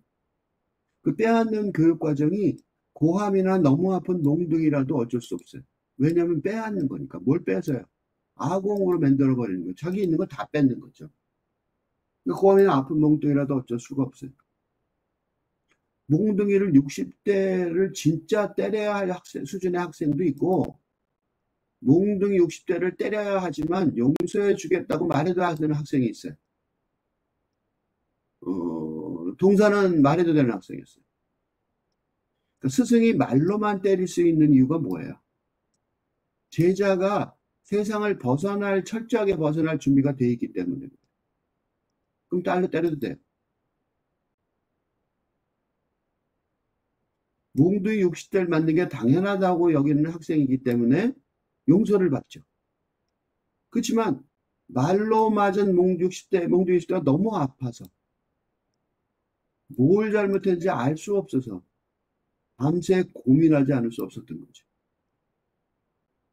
그 빼앗는 교육 과정이 고함이나 너무 아픈 몽둥이라도 어쩔 수 없어요. 왜냐하면 빼앗는 거니까. 뭘 빼앗아요? 아공으로 만들어 버리는 거예요. 자기 있는 거 다 뺏는 거죠. 고함이나 아픈 몽둥이라도 어쩔 수가 없어요. 몽둥이를 60대를 진짜 때려야 할 수준의 학생도 있고 몽둥이 60대를 때려야 하지만 용서해 주겠다고 말해도 하는 학생이 있어요. 동사는 말해도 되는 학생이었어요. 그러니까 스승이 말로만 때릴 수 있는 이유가 뭐예요? 제자가 세상을 철저하게 벗어날 준비가 돼 있기 때문에. 그럼 딸로 때려도 돼요. 몽둥이 60대를 맞는 게 당연하다고 여기는 학생이기 때문에 용서를 받죠. 그렇지만 말로 맞은 몽둥이 60대가 너무 아파서 뭘 잘못했는지 알 수 없어서 밤새 고민하지 않을 수 없었던 거죠.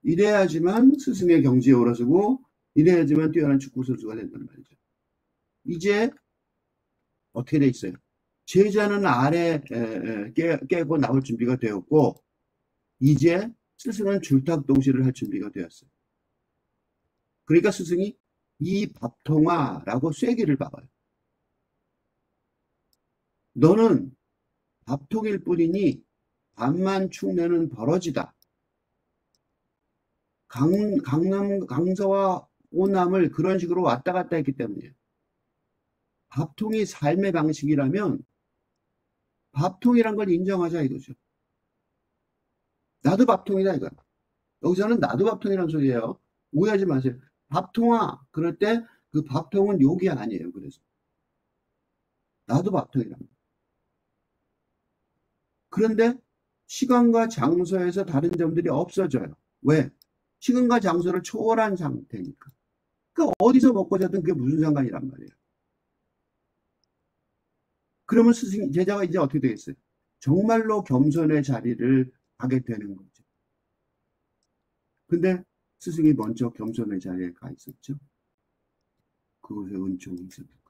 이래야지만 스승의 경지에 올라서고 이래야지만 뛰어난 축구 선수가 된단 말이죠. 이제 어떻게 돼 있어요? 제자는 아래 깨고 나올 준비가 되었고 이제 스승은 줄탁동시를 할 준비가 되었어요. 그러니까 스승이 이 밥통아라고 쐐기를 박아요. 너는 밥통일 뿐이니 밥만 축내는 버러지다. 강서와 호남을 그런 식으로 왔다 갔다 했기 때문이에요. 밥통이 삶의 방식이라면 밥통이란 걸 인정하자 이거죠. 나도 밥통이다 이거야. 여기서는 나도 밥통이란 소리예요. 오해하지 마세요. 밥통아 그럴 때 그 밥통은 욕이 아니에요. 그래서 나도 밥통이란 말이에요. 그런데 시간과 장소에서 다른 점들이 없어져요. 왜? 시간과 장소를 초월한 상태니까. 그 어디서 먹고 자든 그게 무슨 상관이란 말이에요. 그러면 스승, 제자가 이제 어떻게 되겠어요? 정말로 겸손의 자리를 가게 되는 거죠. 근데 스승이 먼저 겸손의 자리에 가 있었죠. 그곳에 은총이 있었죠.